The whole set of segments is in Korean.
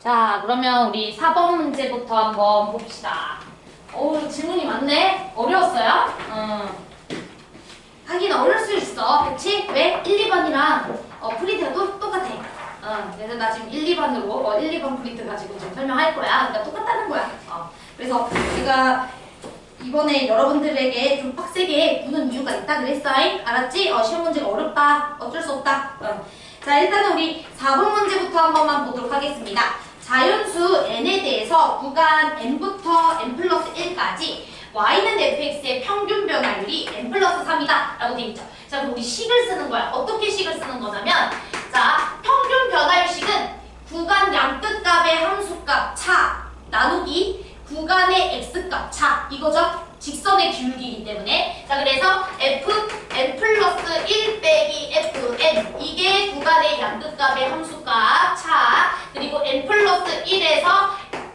자, 그러면 우리 4번 문제부터 한번 봅시다. 질문이 많네? 어려웠어요? 하긴 어려울 수 있어. 그치? 왜? 1, 2번이랑 프린트도 똑같아. 그래서 나 지금 1, 2번으로 1, 2번 프린트 가지고 지금 설명할 거야. 그러니까 똑같다는 거야. 그래서 제가 이번에 여러분들에게 좀 빡세게 구는 이유가 있다 그랬어. 알았지? 시험 문제가 어렵다. 어쩔 수 없다. 자, 일단은 우리 4번 문제부터 한 번만 보도록 하겠습니다. 자연수 n에 대해서 구간 n부터 n 플러스 1까지 y는 fx의 평균 변화율이 n 플러스 3이다 라고 되어 있죠. 자, 그럼 우리 식을 쓰는 거야. 어떻게 식을 쓰는 거냐면, 자, 평균 변화율 식은 구간 양끝값의 함수값 차 나누기 구간의 x값 차 이거죠. 직선의 기울기이기 때문에. 자, 그래서 fn 플러스 1 빼기 fn 이게 구간의 양끝값의 함수값 차, 그리고 n 플러스 1에서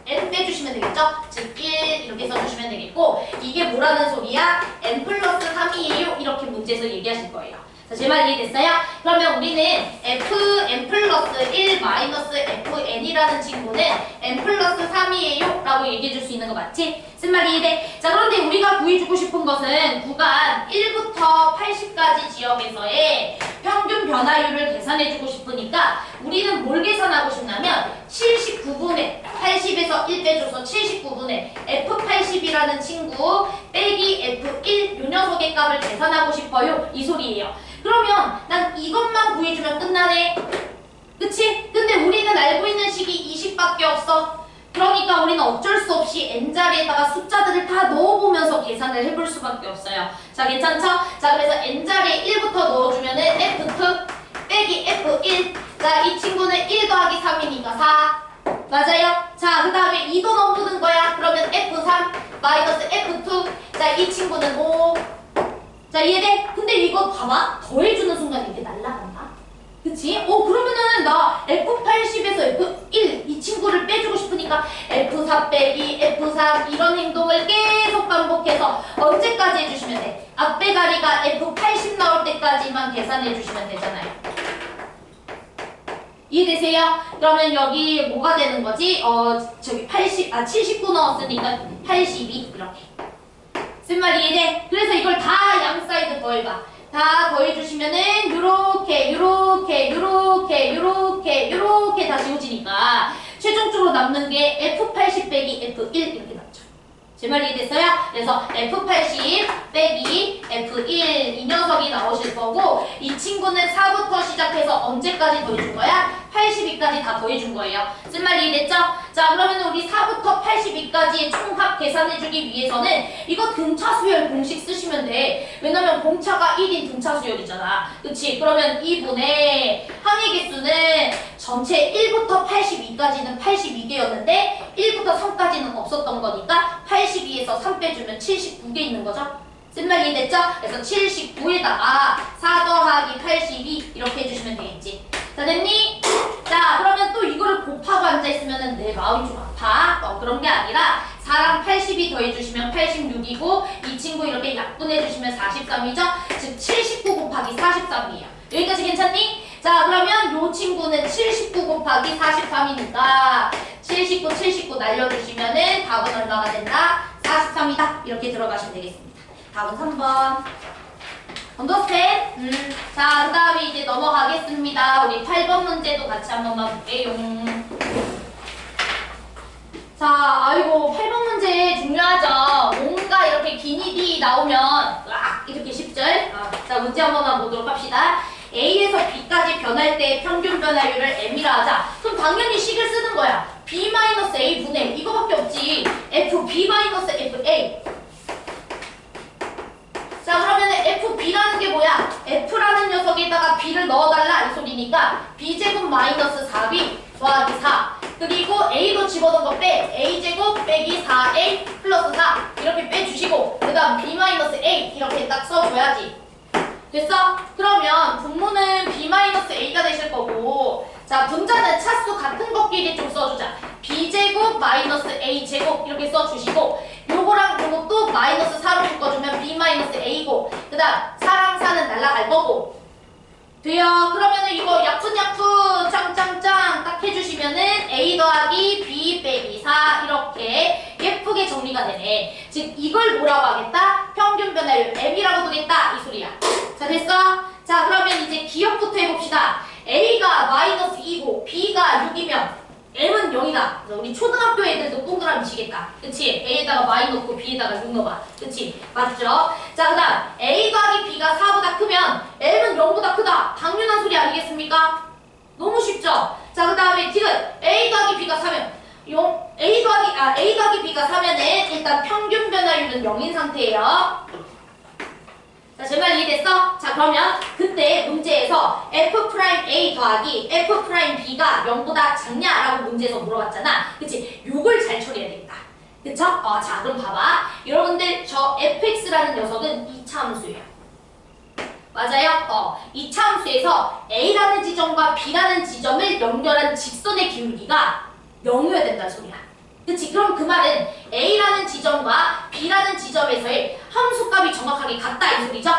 n 빼주시면 되겠죠. 즉 1 이렇게 써주시면 되겠고, 이게 뭐라는 소리야? n 플러스 3이에요 이렇게 문제에서 얘기하실 거예요. 자, 제 말 이해됐어요? 그러면 우리는 fn 플러스 1 마이너스 fn이라는 친구는 n 플러스 3이에요 라고 얘기해 줄 수 있는 거 맞지? 쓴 말 이해돼? 자, 그런데 우리가 구해주고 싶은 것은 구간 1부터 80까지 지역에서의 평균 변화율을 계산해주고 싶으니까 우리는 뭘 계산하고 싶냐면 79분의 80에서 1 빼줘서 79분의 f80이라는 친구 빼기 f1 요 녀석의 값을 계산하고 싶어요 이 소리예요. 그러면 난 이것만 구해주면 끝나네. 그치? 근데 우리는 알고 있는 식이 20밖에 없어. 그러니까 우리는 어쩔 수 없이 n자리에다가 숫자들을 다 넣어보면서 계산을 해볼 수밖에 없어요. 자, 괜찮죠? 자, 그래서 n자리에 1부터 넣어주면은 f2 빼기 f1. 자, 이 친구는 1 더하기 3이니까 4. 맞아요? 자, 그 다음에 2도 넣어보는 거야. 그러면 f3 마이너스 f2. 자, 이 친구는 5. 자, 이해돼? 근데 이거 봐봐. 더해주는 순간 이게 날라간다. 그치? 그러면은 나 F80에서 F1 이 친구를 빼주고 싶으니까 F4 빼기 F3 이런 행동을 계속 반복해서 언제까지 해주시면 돼? 앞배가리가 F80 나올 때까지만 계산해 주시면 되잖아요. 이해되세요? 그러면 여기 뭐가 되는 거지? 저기 79 넣었으니까 82 이렇게. 쓴 말 이해돼? 그래서 이걸 다 양 사이드 더해봐. 다 더해주시면은 요렇게 다 지워지니까 최종적으로 남는 게 F80 빼기 F1 이렇게 남죠. 제 말 이해됐어요? 그래서 F80 빼기 F1 이 녀석이 나오실 거고, 이 친구는 4부터 시작해서 언제까지 더해준 거야? 82까지 다 더해준 거예요. 쓴 말 이해됐죠? 자, 그러면 우리 4부터 82까지의 총합 계산해주기 위해서는 이거 등차수열 공식 쓰시면 돼. 왜냐면 공차가 1인 등차수열이잖아. 그치? 그러면 2분의 항의 개수는 전체 1부터 82까지는 82개였는데 1부터 3까지는 없었던 거니까 82에서 3 빼주면 79개 있는 거죠? 쓴 말 이해됐죠? 그래서 79에다가 4 더하기 82 이렇게 해주시면 되겠지. 자, 됐니? 자, 그러면 또 이거를 곱하고 앉아있으면 내 마음이 좀 아파. 그런 게 아니라 4랑 82 더해주시면 86이고 이 친구 이렇게 약분해주시면 43이죠? 즉 79 곱하기 43이에요. 여기까지 괜찮니? 자, 그러면 요 친구는 79 곱하기 43이니까 79 날려주시면은 답은 얼마가 된다? 43이다. 이렇게 들어가시면 되겠습니다. 답은 3번. 언더스탠? 자, 그 다음에 이제 넘어가겠습니다. 우리 8번 문제도 같이 한 번만 볼게요. 자, 아이고 8번 문제 중요하죠. 뭔가 이렇게 기니디 나오면 이렇게 10절. 자, 문제 한 번만 보도록 합시다. A에서 B까지 변할 때 평균 변화율을 M이라 하자. 그럼 당연히 식을 쓰는 거야. B-A 분의 이거밖에 없지. FB-FA. 자, 그러면은 FB라는 게 뭐야? F라는 녀석에다가 B를 넣어달라 이 소리니까 B제곱 마이너스 4B 더하기 4. 그리고 A도 집어넣은 거 빼. A제곱 빼기 4A 플러스 4 이렇게 빼주시고, 그 다음 B-A 이렇게 딱 써줘야지. 됐어? 그러면 분모는 B-A가 되실 거고, 자, 분자는 차수 같은 것끼리 좀 써주자. B제곱 마이너스 A제곱 이렇게 써주시고, 요거랑 요것도 마이너스 4로 묶어주면 B-A고, 그 다음 4랑 4는 날라갈 거고, 돼요. 그러면은 이거 약분 짱짱짱 딱 해주시면은 A 더하기 B 빼기 4 이렇게 예쁘게 정리가 되네. 즉 이걸 뭐라고 하겠다? 평균 변화율 M이라고 보겠다 이 소리야. 자 됐어? 자 그러면 이제 기억부터 해봅시다. A가 마이너스 2고 B가 6이면 M은 0이다. 그래서 우리 초등학교 애들도 동그라미 치겠다. 그치? A에다가 마이 넣고 B에다가 6 넣어봐. 그치? 맞죠? 자, 그 다음 A 더하기 B가 4보다 크면 M은 0보다 크다. 당연한 소리 아니겠습니까? 너무 쉽죠? 자, 그 다음에 지금 A 더하기 B가 4면 A 더하기 B가 4면은 일단 평균 변화율은 0인 상태예요. 자, 제 말 이해됐어? 자, 그러면 그때 문제에서 F'A 더하기 F'B가 0보다 작냐라고 문제에서 물어봤잖아. 그치? 요걸 잘 처리해야 되겠다. 그쵸? 자, 그럼 봐봐. 여러분들, 저 fx라는 녀석은 이차함수예요. 맞아요? 이차함수에서 A라는 지점과 B라는 지점을 연결한 직선의 기울기가 0이어야 된다는 소리야. 그치? 그럼 그 말은 A라는 지점과 B라는 지점에서의 함수값이 정확하게 같다 이 소리죠?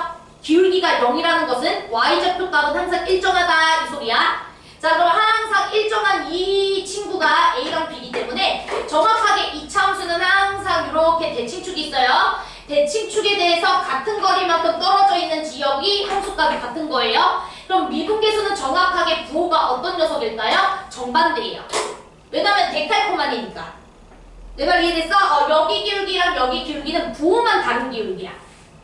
기울기가 0이라는 것은 y좌표값은 항상 일정하다 이 소리야. 자 그럼 항상 일정한 이 친구가 A랑 B이기 때문에 정확하게 이차 함수는 항상 이렇게 대칭축이 있어요. 대칭축에 대해서 같은 거리만큼 떨어져 있는 지역이 함수값이 같은 거예요. 그럼 미분계수는 정확하게 부호가 어떤 녀석일까요? 정반대예요. 왜냐면 데칼코마니니까. 내 말 이해됐어? 여기 기울기랑 여기 기울기는 부호만 다른 기울기야.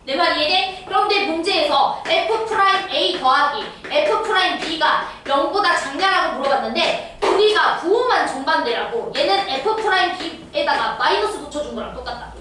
내 말 이해돼? 그런데 문제에서 F'A 더하기 F'B가 0보다 작냐라고 물어봤는데 우리가 부호만 정반대라고 얘는 F'B에다가 마이너스 붙여준 거랑 똑같다고.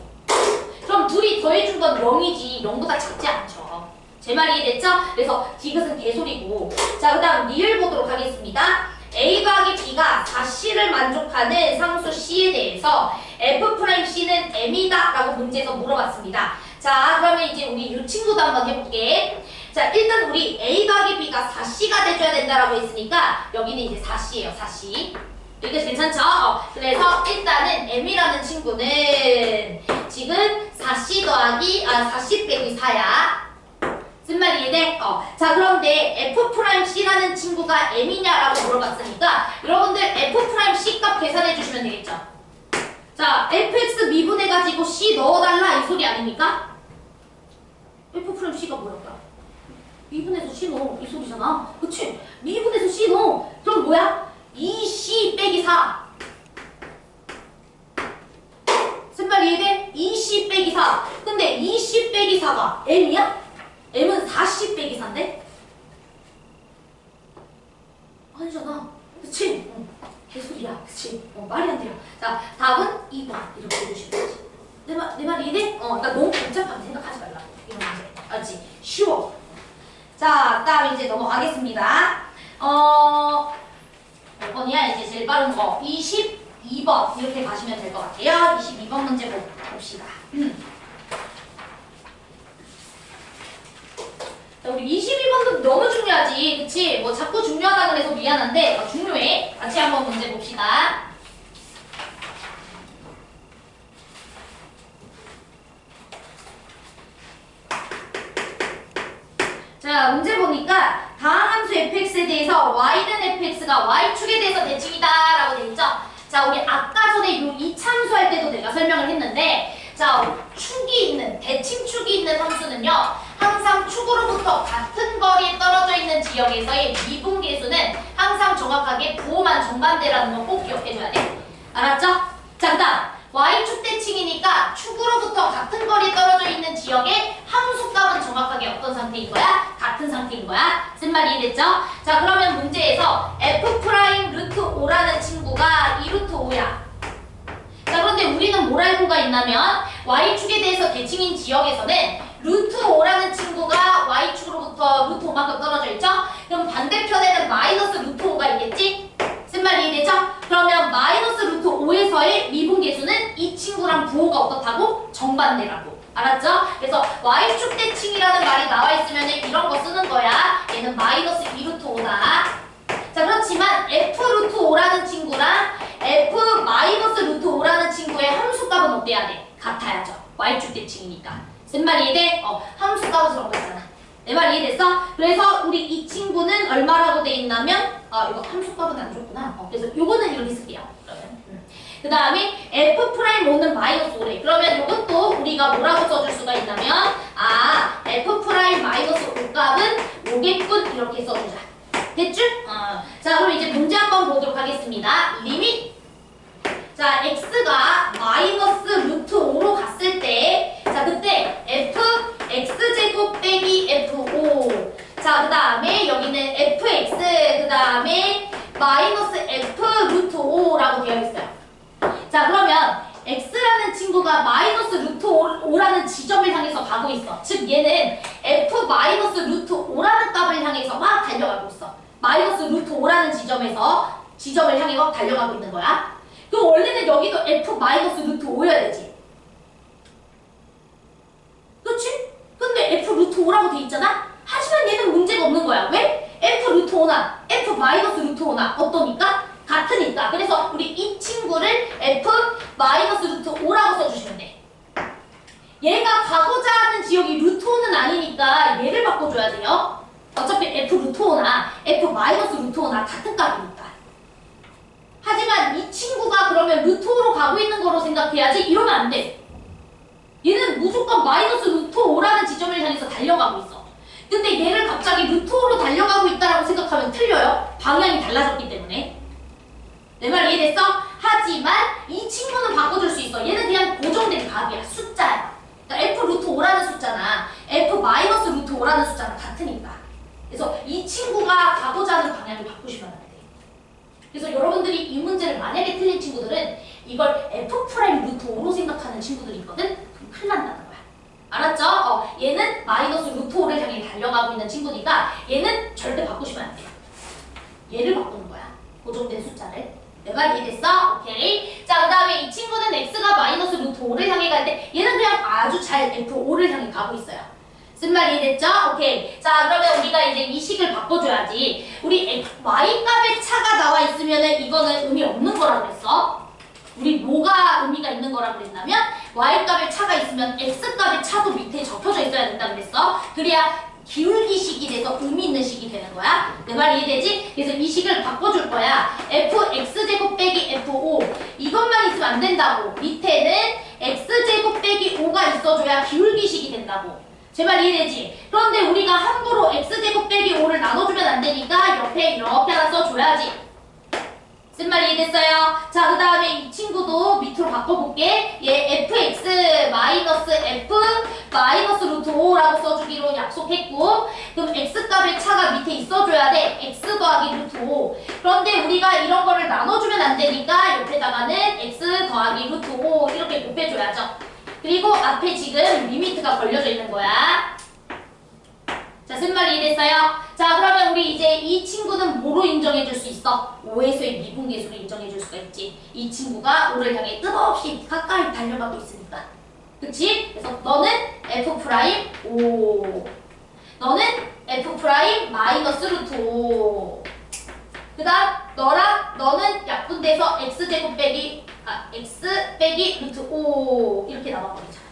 그럼 둘이 더해준 건 0이지 0보다 작지 않죠. 제 말 이해됐죠? 그래서 디귿은 개소리고. 자 그 다음 리을 보도록 하겠습니다. A 더하기 B가 4C를 만족하는 상수 C에 대해서 F'C는 M이다 라고 문제에서 물어봤습니다. 자 그러면 이제 우리 이 친구도 한번 해볼게. 자 일단 우리 A 더하기 B가 4C가 돼줘야 된다라고 했으니까 여기는 이제 4C예요. 4C. 여기 괜찮죠? 그래서 일단은 M이라는 친구는 지금 4C 더하기 4C 빼기 4야. 무슨 말이 이해돼? 자 그런데 F'C라는 친구가 M이냐라고 물어봤으니까 여러분들 F'C 값 계산해 주시면 되겠죠? 자 fx 미분해가지고 C 넣어달라 이 소리 아닙니까? F'C가 뭐랄까? 미분해서 C 넣어 이 소리잖아. 그치? 미분해서 C 넣어. 그럼 뭐야? 2C 빼기 4. 무슨 말 이해돼? 2C 빼기 4. 근데 2C 빼기 4가 M이야? M은 4C 빼기 4인데? 아니잖아. 그치? 개소리야. 그치? 말이 안 돼요. 자, 답은 2번. 이렇게 해주시면 되지. 내 말 이해돼? 그러니까 너무 복잡하게 생각하지 말라고. 이런 문제. 알지? 쉬워. 자, 다음 이제 넘어가겠습니다. 몇 번이야? 이제 제일 빠른 거. 22번. 이렇게 가시면 될 것 같아요. 22번 문제 봅시다. 우리 22번도 너무 중요하지. 그치? 뭐 자꾸 중요하다 그래서 미안한데 중요해. 같이 한번 문제 봅시다. 자 문제 보니까 다음 함수 fx에 대해서 y는 fx가 y축에 대해서 대칭이다 라고 되어있죠. 자 우리 아까 전에 요 이차함수 할 때도 내가 설명을 했는데 자 축이 있는 대칭축이 있는 함수는요 항상 축으로부터 같은 거리에 떨어져 있는 지역에서의 미분계수는 항상 정확하게 부호만 정반대라는 거 꼭 기억해줘야 돼. 알았죠? 자 그다음 y축 대칭이니까 축으로부터 같은 거리에 떨어져 있는 지역의 함수값은 정확하게 어떤 상태인 거야? 같은 상태인 거야. 무슨 말이 이해됐죠? 자 그러면 문제에서 F'√5라는 친구가 2√5야. 자 그런데 우리는 뭘 알고가 있냐면 y축에 대해서 대칭인 지역에서는 √5라는 친구가 y축으로부터 √5만큼 떨어져 있죠? 그럼 반대편에는 마이너스 √5가 있겠지? 무슨 말이 이해되죠? 그러면 마이너스 √5에서의 미분계수는 이 친구랑 부호가 어떻다고? 정반대라고. 알았죠? 그래서 y축 대칭이라는 말이 나와 있으면 이런 거 쓰는 거야. 얘는 마이너스 2√5다. 자 그렇지만 f√5라는 친구랑 f-√5라는 친구의 함수값은 어때야 돼? 같아야죠. y축 대칭이니까. 무슨 말이 이해돼? 함수값은 저런 거 있잖아. 내 말 이해됐어? 그래서 우리 이 친구는 얼마라고 돼 있냐면 이거 함수값은 안 줬구나. 그래서 요거는 이렇게 쓸게요. 그러면 그 다음에 F'5는 마이너스 5래. 그러면 요것도 우리가 뭐라고 써줄 수가 있냐면 F' 마이너스 5 값은 5겠군 이렇게 써주자. 됐죠? 자 그럼 이제 문제 한번 보도록 하겠습니다. 리밋 자 x가 마이너스 루트 5로 갔을 때 자 그때 f x제곱 빼기 f5 자 그 다음에 여기는 fx 그 다음에 마이너스 f 루트 5라고 되어 있어요. 자 그러면 x라는 친구가 마이너스 루트 5라는 지점을 향해서 가고 있어. 즉 얘는 f 마이너스 루트 5라는 값을 향해서 막 달려가고 있어. 마이너스 루트 5라는 지점을 향해 달려가고 있는 거야. 그럼 원래는 여기도 f 마이너스 루트 5여야 되지. 그렇지? 근데 f 루트 5라고 돼 있잖아? 하지만 얘는 문제가 없는 거야. 왜? f 루트 5나 f 마이너스 루트 5나 어떠니까? 같으니까. 그래서 우리 이 친구를 f 마이너스 루트 5라고 써주시면 돼. 얘가 가고자 하는 지역이 루트 5는 아니니까 얘를 바꿔줘야 돼요. 어차피 f 루트 5나 f 마이너스 루트 5나 같은 값이니까. 하지만 이 친구가 그러면 루트 5로 가고 있는 거로 생각해야지. 이러면 안 돼. 얘는 무조건 마이너스 루트 5라는 지점을 향해서 달려가고 있어. 근데 얘를 갑자기 루트 5로 달려가고 있다라고 생각하면 틀려요. 방향이 달라졌기 때문에. 내 말 이해됐어? 하지만 이 친구는 바꿔줄 수 있어. 얘는 그냥 고정된 값이야. 숫자야. 그러니까 f 루트 5라는 숫자나 f 마이너스 루트 5라는 숫자는 같으니까. 그래서 이 친구가 가고자 하는 방향을 바꾸시면 안 돼. 그래서 여러분들이 이 문제를 만약에 틀린 친구들은 이걸 f 프라임 루트 5로 생각하는 친구들이 있거든? 그럼 큰일 난다는 거야. 알았죠? 얘는 마이너스 루트 5를 향해 달려가고 있는 친구니까 얘는 절대 바꾸시면 안 돼요. 얘를 바꾸는 거야. 고정된 숫자를. 내 말 이해됐어? 오케이. 자, 그 다음에 이 친구는 x가 마이너스 루트 5를 향해 갈 때 얘는 그냥 아주 잘 f5를 향해 가고 있어요. 쓴 말 이해됐죠? 오케이. 자, 그러면 우리가 이제 이 식을 바꿔줘야지. 우리 y값의 차가 나와 있으면은 이거는 의미 없는 거라고 그랬어. 우리 뭐가 의미가 있는 거라고 그랬냐면 y값의 차가 있으면 x값의 차도 밑에 접혀져 있어야 된다고 그랬어. 그래야 기울기식이 돼서 의미 있는 식이 되는 거야. 내 말 이해되지? 그래서 이 식을 바꿔줄 거야. fx제곱 빼기 f5 이것만 있으면 안 된다고. 밑에는 x제곱 빼기 5가 있어줘야 기울기식이 된다고. 제 말 이해되지? 그런데 우리가 함부로 x제곱 빼기 5를 나눠주면 안 되니까 옆에 이렇게 하나 써줘야지. 쓴 말 이해됐어요? 자, 그 다음에 이 친구도 밑으로 바꿔볼게. 얘 fx 마이너스 f 마이너스 루트 5라고 써주기로 약속했고 그럼 x값의 차가 밑에 있어줘야 돼. x 더하기 루트 5. 그런데 우리가 이런 거를 나눠주면 안 되니까 옆에다가는 x 더하기 루트 5 이렇게 곱해줘야죠. 그리고 앞에 지금 리미트가 걸려져 있는 거야. 자, 쓴 말 이해됐어요? 자, 그러면 우리 이제 이 친구는 뭐로 인정해줄 수 있어? 5에서의 미분계수로 인정해줄 수가 있지. 이 친구가 5를 향해 끝없이 가까이 달려가고 있으니까. 그치? 그래서 너는 f'5 너는 f' 마이너스 루트 5 그 다음 너는 약분돼서 x제곱 빼기 x 빼기 루트 5 이렇게 나와버리잖아.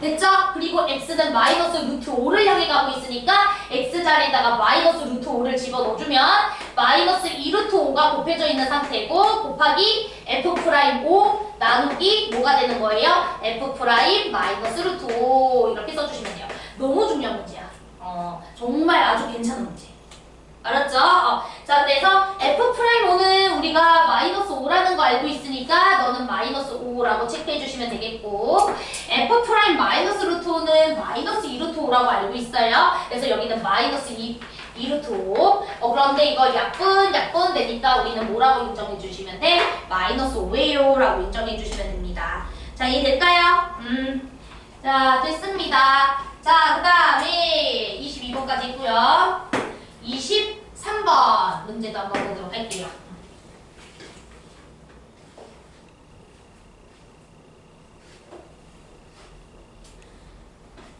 됐죠? 그리고 x는 마이너스 루트 5를 향해 가고 있으니까 x 자리에다가 마이너스 루트 5를 집어넣어주면 마이너스 2 루트 5가 곱해져 있는 상태고 곱하기 f'5 나누기 뭐가 되는 거예요? f' 마이너스 루트 5 이렇게 써주시면 돼요. 너무 중요한 문제야. 정말 아주 괜찮은 문제. 알았죠? 자, 그래서 f'5는 우리가 마이너스 5라는 거 알고 있으니까 너는 마이너스 5라고 체크해 주시면 되겠고 f' 마이너스 루트 5는 마이너스 2 루트 5라고 알고 있어요. 그래서 여기는 마이너스 2 루트 5. 그런데 이거 약분 되니까 우리는 뭐라고 인정해 주시면 돼? 마이너스 5예요 라고 인정해 주시면 됩니다. 자, 이해될까요? 자, 됐습니다. 자, 그 다음에 22번까지 있고요. 23번 문제도 한번 보도록 할게요.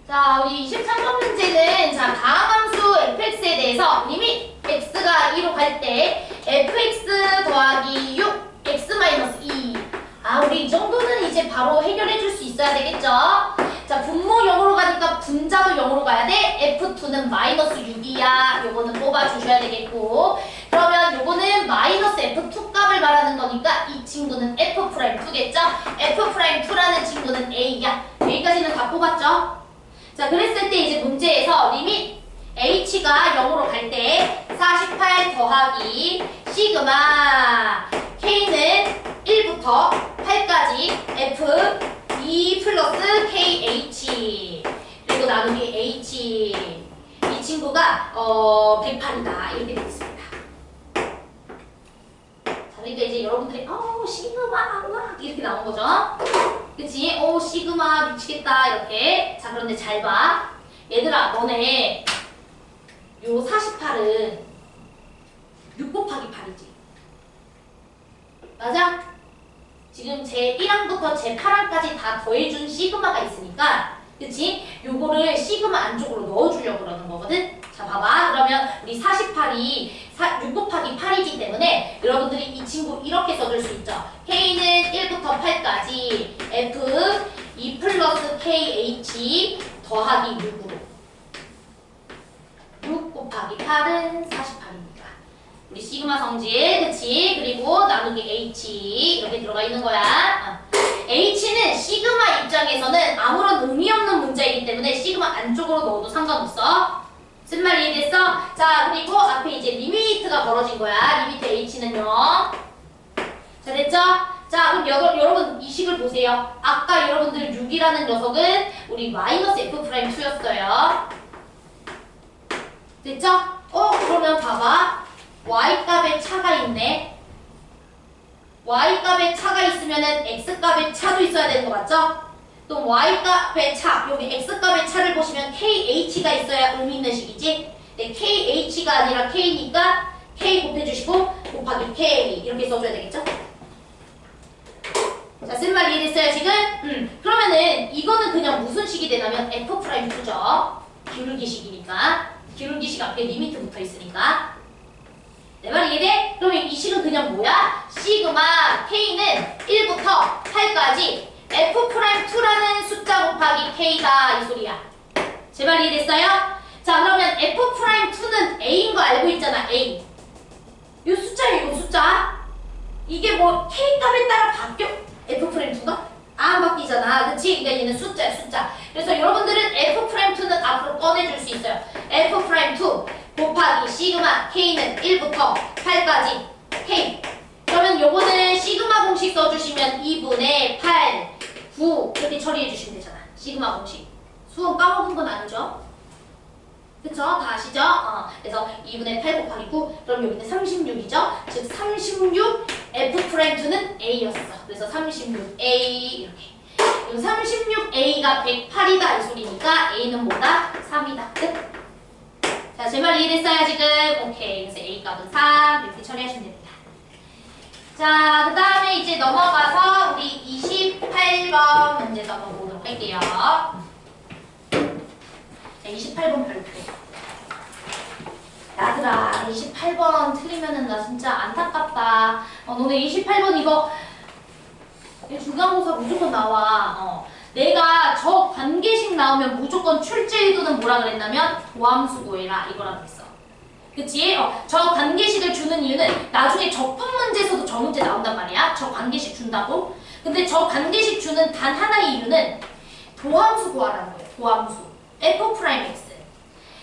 자, 우리 23번 문제는 자, 다함함수 fx에 대해서 리밋 x가 2로 갈 때 fx 더하기 6 x 마이너스 2 우리 이 정도는 이제 바로 해결해 줄 수 있어야 되겠죠? 자, 분모 0으로 가니까 분자도 0으로 가야 돼. F2는 마이너스 6이야. 요거는 뽑아주셔야 되겠고. 그러면 요거는 마이너스 F2 값을 말하는 거니까 이 친구는 F'2겠죠? F'2라는 친구는 A야. 여기까지는 다 뽑았죠? 자, 그랬을 때 이제 문제에서 리밋 H가 0으로 갈 때 48 더하기 시그마 K는 1부터 8까지 F 2 플러스 KH 그리고 나누기 H 이 친구가 108이다 이렇게 되겠습니다. 자, 그러니까 이제 여러분들이 시그마 이렇게 나온 거죠. 그치? 시그마 미치겠다 이렇게. 자, 그런데 잘 봐. 얘들아, 너네 요 48은 6 곱하기 8이지. 맞아? 지금 제 1항부터 제 8항까지 다 더해준 시그마가 있으니까, 그치? 요거를 시그마 안쪽으로 넣어주려고 그러는 거거든? 자, 봐봐. 그러면 우리 48이 6 곱하기 8이기 때문에 여러분들이 이 친구 이렇게 써줄 수 있죠. K는 1부터 8까지 F 2 플러스 KH 더하기 6으로 6 곱하기 8은 48입니다. 우리 시그마 성질, 그치? 그리고 나누기 H 이렇게 들어가 있는 거야. H는 시그마 입장에서는 아무런 의미 없는 문제이기 때문에 시그마 안쪽으로 넣어도 상관없어. 쓴 말 이해됐어? 자, 그리고 앞에 이제 리미트가 벌어진 거야. 리미트 H는 0. 자, 됐죠? 자, 그럼 여러분 이 식을 보세요. 아까 여러분들 6이라는 녀석은 우리 마이너스 F'2였어요. 됐죠? 그러면 봐봐. Y값의 차가 있네. Y값의 차가 있으면은 X값의 차도 있어야 되는 거 맞죠? 또 Y값의 차, 여기 X값의 차를 보시면 KH가 있어야 의미 있는 식이지? 네, KH가 아니라 K니까 K 곱해주시고 곱하기 K 이렇게 써줘야 되겠죠? 자, 쓴말 이해됐어요 지금? 그러면은 이거는 그냥 무슨 식이 되냐면 F'2죠. 기울기식이니까. 기울기식 앞에 리미트 붙어 있으니까. 내 말 이해돼? 그러면 이 식은 그냥 뭐야? 시그마 K는 1부터 8까지 F'2라는 숫자 곱하기 K다 이 소리야. 제 말 이해됐어요? 자, 그러면 F'2는 A인 거 알고 있잖아. A. 이 숫자예요, 이 숫자. 이게 뭐 K값에 따라 바뀌어? F'2가? 안 바뀌잖아. 그치? 그러니까 얘는 숫자야, 숫자. 그래서 여러분들은 F'2는 앞으로 꺼내줄 수 있어요. F'2 곱하기 시그마 K는 1부터 8까지 K. 그러면 요거는 시그마 공식 써주시면 2분의 8, 9 이렇게 처리해 주시면 되잖아. 시그마 공식. 수험 까먹은 건 아니죠? 그쵸? 다 아시죠? 그래서 2분의 8 곱하기 9 그럼 여기는 36이죠? 즉 36 F'2는 A였어. 그래서 36A 이렇게. 36A가 108이다 이 소리니까 A는 뭐다? 3이다. 끝. 자, 제 말 이해됐어요 지금? 오케이. 그래서 A 값은 3 이렇게 처리하시면 됩니다. 자, 그 다음에 이제 넘어가서 우리 28번 문제 넘어보도록 할게요. 자, 28번 별표. 야들아, 28번 틀리면은 나 진짜 안타깝다. 너네 28번 이거 중간고사 무조건 나와. 내가 저 관계식 나오면 무조건 출제 의도는 뭐라 그랬냐면 도함수 구해라 이거라 그랬어. 그치? 저 관계식을 주는 이유는 나중에 적분 문제에서도 저 문제 나온단 말이야. 저 관계식 준다고. 근데 저 관계식 주는 단 하나의 이유는 도함수 구하라는 거예요. 도함수. F'X.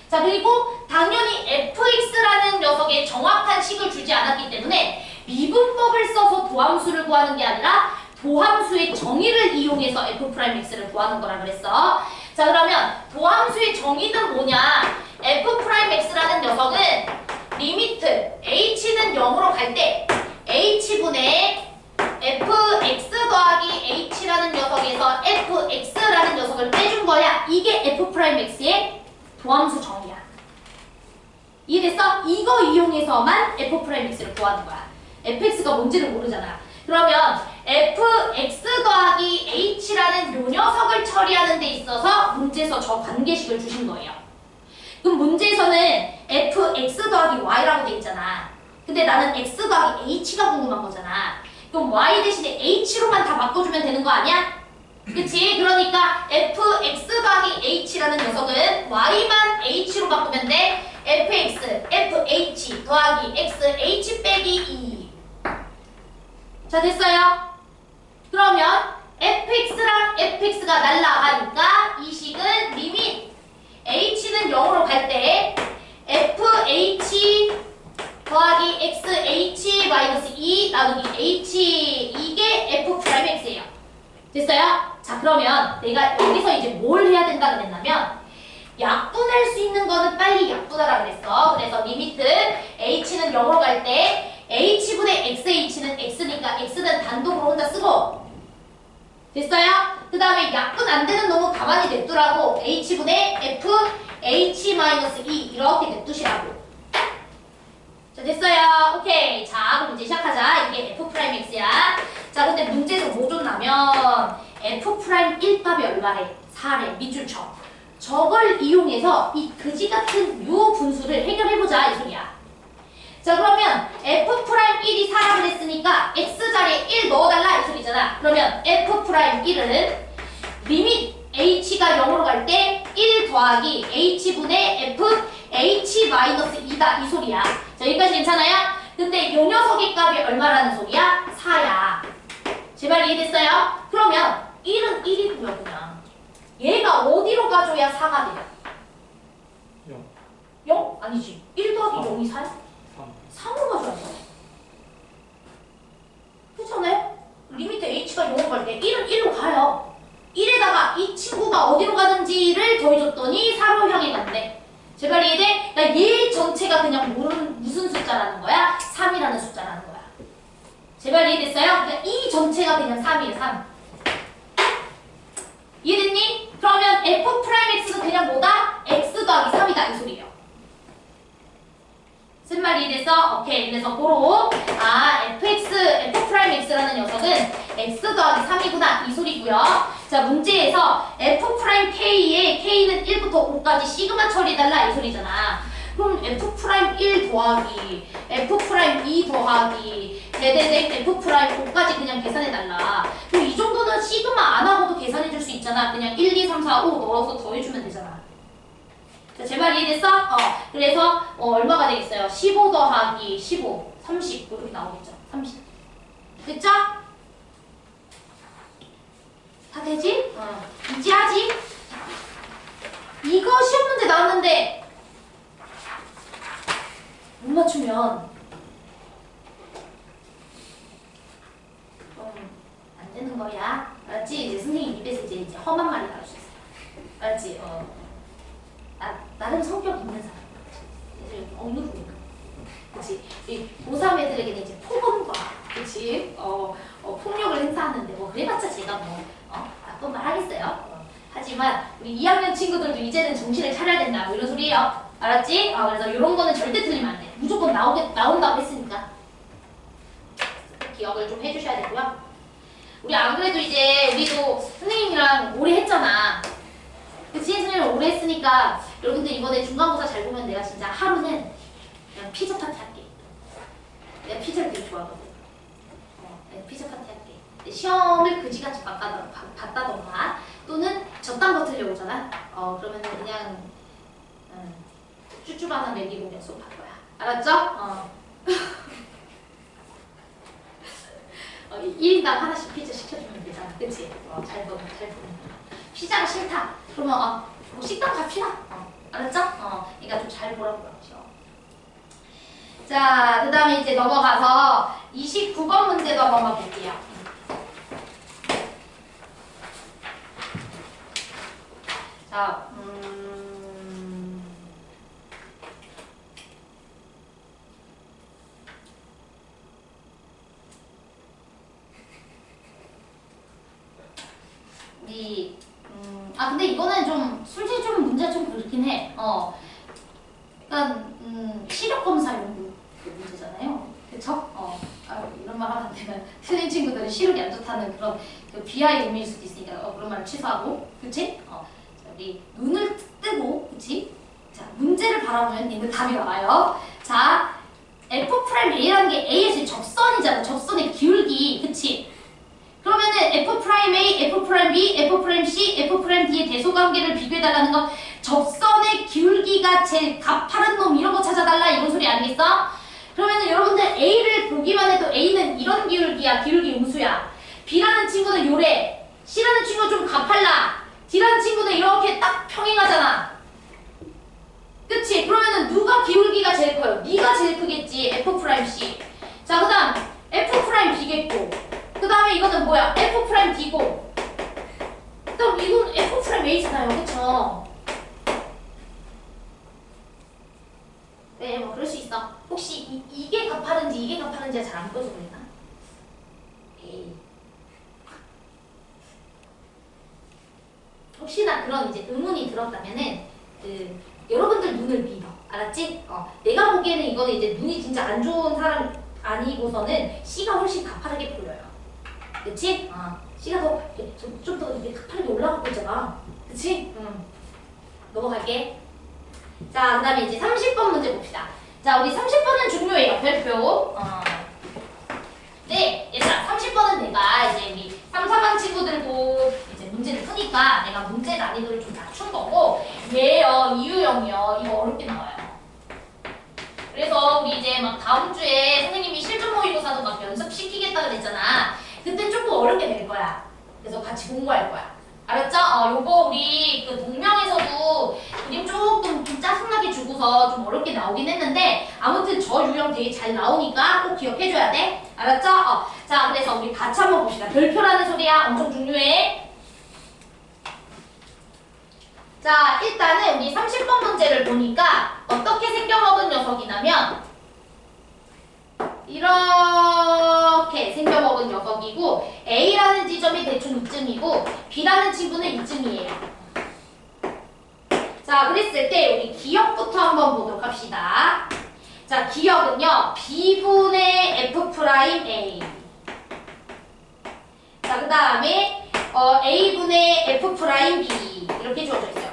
자, 그리고 당연히 fx라는 녀석의 정확한 식을 주지 않았기 때문에 미분법을 써서 도함수를 구하는 게 아니라 도함수의 정의를 이용해서 f'x를 구하는 거라 그랬어. 자, 그러면 도함수의 정의는 뭐냐? f'x라는 녀석은 리미트 h는 0으로 갈 때 h분의 fx 더하기 h라는 녀석에서 fx라는 녀석을 빼준 거야. 이게 f'x의 도함수 정의야. 이해됐어? 이거 이용해서만 f'x를 구하는 거야. fx가 뭔지를 모르잖아. 그러면 fx 더하기 h라는 요 녀석을 처리하는 데 있어서 문제에서 저 관계식을 주신 거예요. 그럼 문제에서는 fx 더하기 y라고 돼 있잖아. 근데 나는 x 더하기 h가 궁금한 거잖아. 그럼 y 대신에 h로만 다 바꿔주면 되는 거 아니야? 그치? 그러니까 fx 더하기 h라는 녀석은 y만 h로 바꾸면 돼. fx, fh 더하기 x, h 빼기 2. 자, 됐어요? 그러면 fx랑 fx가 날라가니까 이 식은 리밋 h는 0으로 갈 때 fh 더하기 xh 마이너스 2 나누기 h 이게 f'x예요. 됐어요? 자, 그러면 내가 여기서 이제 뭘 해야 된다 그랬냐면 약분할 수 있는 거는 빨리 약분하라 그랬어. 그래서 리미트 h는 0으로 갈 때 h분의 xh는 x니까 x는 단독으로 혼자 쓰고 됐어요? 그 다음에 약분 안 되는 놈은 가만히 냅두라고 h분의 f h-2 이렇게 냅두시라고. 자, 됐어요. 오케이. 자, 그럼 이제 시작하자. 이게 f'x야. 자, 근데 문제에서 뭐 줬냐면 f'1값이 얼마래? 4래. 밑줄 쳐. 저걸 이용해서 이 그지 같은 요 분수를 해결해보자 이 소리야. 자, 그러면 f'1이 4라고 했으니까 x자리에 1 넣어달라 이 소리잖아. 그러면 f'1은 리밋 h가 0으로 갈 때 1 더하기 h분의 f h-2다 이 소리야. 자, 여기까지 괜찮아요? 근데 요 녀석의 값이 얼마라는 소리야? 4야. 제발 이해됐어요? 그러면 1은 1이고요 그냥. 얘가 어디로 가줘야 4가 돼요? 0. 0? 아니지. 1 더하기 0이 4야? 3. 3으로 가줘야 돼. 그렇잖아요? 리미트 h가 0으로 갈 때 1은 1로 가요. 1에다가 이 친구가 어디로 가는지를 더해줬더니 4로 향해 간대. 제발 이해돼? 그러니까 얘 전체가 그냥 무슨 숫자라는 거야? 3이라는 숫자라는 거야. 제발 이해됐어요? 그러니까 이 전체가 그냥 3이에요. 3. 이해됐니? 그러면 f'x는 그냥 뭐다? x 더하기 3이다 이 소리예요. 쓴 말 이해됐어? 오케이. 그래서 고로 f'x라는 녀석은 x 더하기 3이구나 이 소리고요. 자, 문제에서 f'k에 k는 1부터 5까지 시그마 처리해달라 이 소리잖아. 그럼 f'1 더하기 f'2 더하기 대대대 f'5까지 그냥 계산해달라. 그럼 이 정도는 시그마 안 하고도 계산해줄 수 있잖아. 그냥 1, 2, 3, 4, 5 넣어서 더해주면 되잖아. 자, 제 말 이해됐어? 그래서 얼마가 되겠어요? 15 더하기 15, 30 이렇게 나오겠죠. 30. 됐죠? 다 되지? 이제 하지? 이거 시험 문제 나왔는데 못 맞추면 안 되는 거야. 알았지? 이제 선생님 입에서 이제 험한 말이 나올 수 있어. 알았지? 나름 성격 있는 사람. 그래서 억누르니까. 그치? 이 고3 애들에게는 이제 폭언과, 그치? 폭력을 행사하는데, 뭐, 그래봤자 제가 뭐, 나쁜 말 하겠어요? 하지만, 우리 2학년 친구들도 이제는 정신을 차려야 된다. 뭐 이런 소리예요. 알았지? 그래서 이런 거는 절대 틀리면 안 돼. 무조건 나온다고 했으니까. 기억을 좀 해주셔야 되고요. 우리 안 그래도 이제, 우리도 선생님이랑 오래 했잖아. 그치? 선생님 오래 했으니까 여러분들 이번에 중간고사 잘 보면 내가 진짜 하루는 그냥 피자 파티 할게. 내가 피자를 되게 좋아하거든. 피자 파티 할게. 시험을 그지같이 봤다던가 또는 저딴 거 틀려오잖아. 그러면은 그냥 쭈쭈 하나 먹이고 그냥 수업 할 거야. 알았죠? 1인당 하나씩 피자 시켜주면 되잖아. 그치? 잘 보면. 피자가 싫다. 그러면 뭐 식당 갑시다. 알았죠? 그러니까 좀 잘 보라고요. 자, 그 다음에 이제 넘어가서 29번 문제도 한번 볼게요. 자, 근데 이거는 좀 솔직히 좀 문제가 좀 그렇긴 해. 그러니까 시력 검사용 문제잖아요. 그쵸? 이런 말 하면 안 되면 트레인 친구들은 시력이 안 좋다는 그런 비하의 의미일 수도 있으니까 그런 말을 취소하고, 그치? 자, 우리 눈을 뜨고, 그치? 자, 문제를 바라보면 얘는 답이 나와요. 자, F'A라는 게 A에서 접선이잖아. 접선의 기울기, 그치? 그러면은 F'A, F'B F'B, F'C, F'D의 대소관계를 비교해달라는 건 접선의 기울기가 제일 가파른 놈 이런 거 찾아달라 이런 소리 아니겠어? 그러면은 여러분들 A를 보기만 해도 A는 이런 기울기야. 기울기 음수야. B라는 친구는 요래. C라는 친구는 좀 가팔라. D라는 친구는 이렇게 딱 평행하잖아. 그치? 그러면은 누가 기울기가 제일 커요? B가 제일 크겠지. F'C. 자, 그 다음 F'B겠고 그 다음에 이거는 뭐야? F'D고 그럼 이건 F'A잖아요. 그쵸? 네, 뭐 그럴 수 있어. 혹시 이게 가파른지 이게 가파른지가 잘 안 보여서 그랬나? 에이. 혹시나 그런 이제 의문이 들었다면은 여러분들 눈을 믿어. 알았지? 내가 보기에는 이거는 이제 눈이 진짜 안 좋은 사람 아니고서는 C가 훨씬 가파르게 보여요. 그치? C가 좀 더 이게 가파르게 올라가고 있잖아. 그치? 넘어갈게. 자, 그 다음에 이제 30번 문제 봅시다. 자, 우리 30번은 중요해요. 별표. 네, 얘들아, 30번은 내가 이제 우리 3, 4반 친구들도 이제 문제를 푸니까 내가 문제 난이도를 좀 낮춘 거고, 얘요, 이유형이요, 이거 어렵게 나와요. 그래서 우리 이제 막 다음 주에 선생님이 실전 모의고사도 막 연습시키겠다 그랬잖아. 그땐 조금 어렵게 될 거야. 그래서 같이 공부할 거야. 알았죠? 요거 우리 그 동명에서도 그림 조금 좀 짜증나게 주고서 좀 어렵게 나오긴 했는데 아무튼 저 유형 되게 잘 나오니까 꼭 기억해줘야 돼. 알았죠? 자, 그래서 우리 같이 한번 봅시다. 별표라는 소리야. 엄청 중요해. 자, 일단은 우리 30번 문제를 보니까 어떻게 생겨먹은 녀석이냐면 이렇게 생겨먹은 녀석이고 A라는 지점이 대충 이쯤이고 B라는 친구는 이쯤이에요. 자, 그랬을 때 우리 기억부터 한번 보도록 합시다. 자, 기억은요. B분의 F'A. 자, 그 다음에 A분의 F'B 이렇게 주어져 있어요.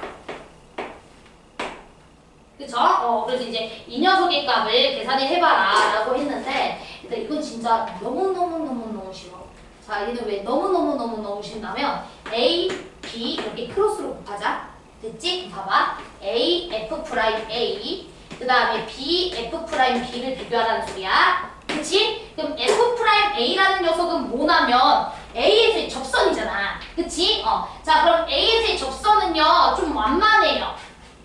그쵸? 그래서 이제 이 녀석의 값을 계산을 해봐라 라고 했는데 근데 이건 진짜 너무너무 쉬워. 자, 얘는 왜 너무너무 쉽냐면 A, B 이렇게 크로스로 곱하자. 됐지? 봐봐. A, F'A 그 다음에 B, F'B를 비교하라는 소리야. 그치? 그럼 F'A라는 녀석은 뭐냐면 A에서의 접선이잖아. 그치? 자, 그럼 A에서의 접선은요 좀 완만해요.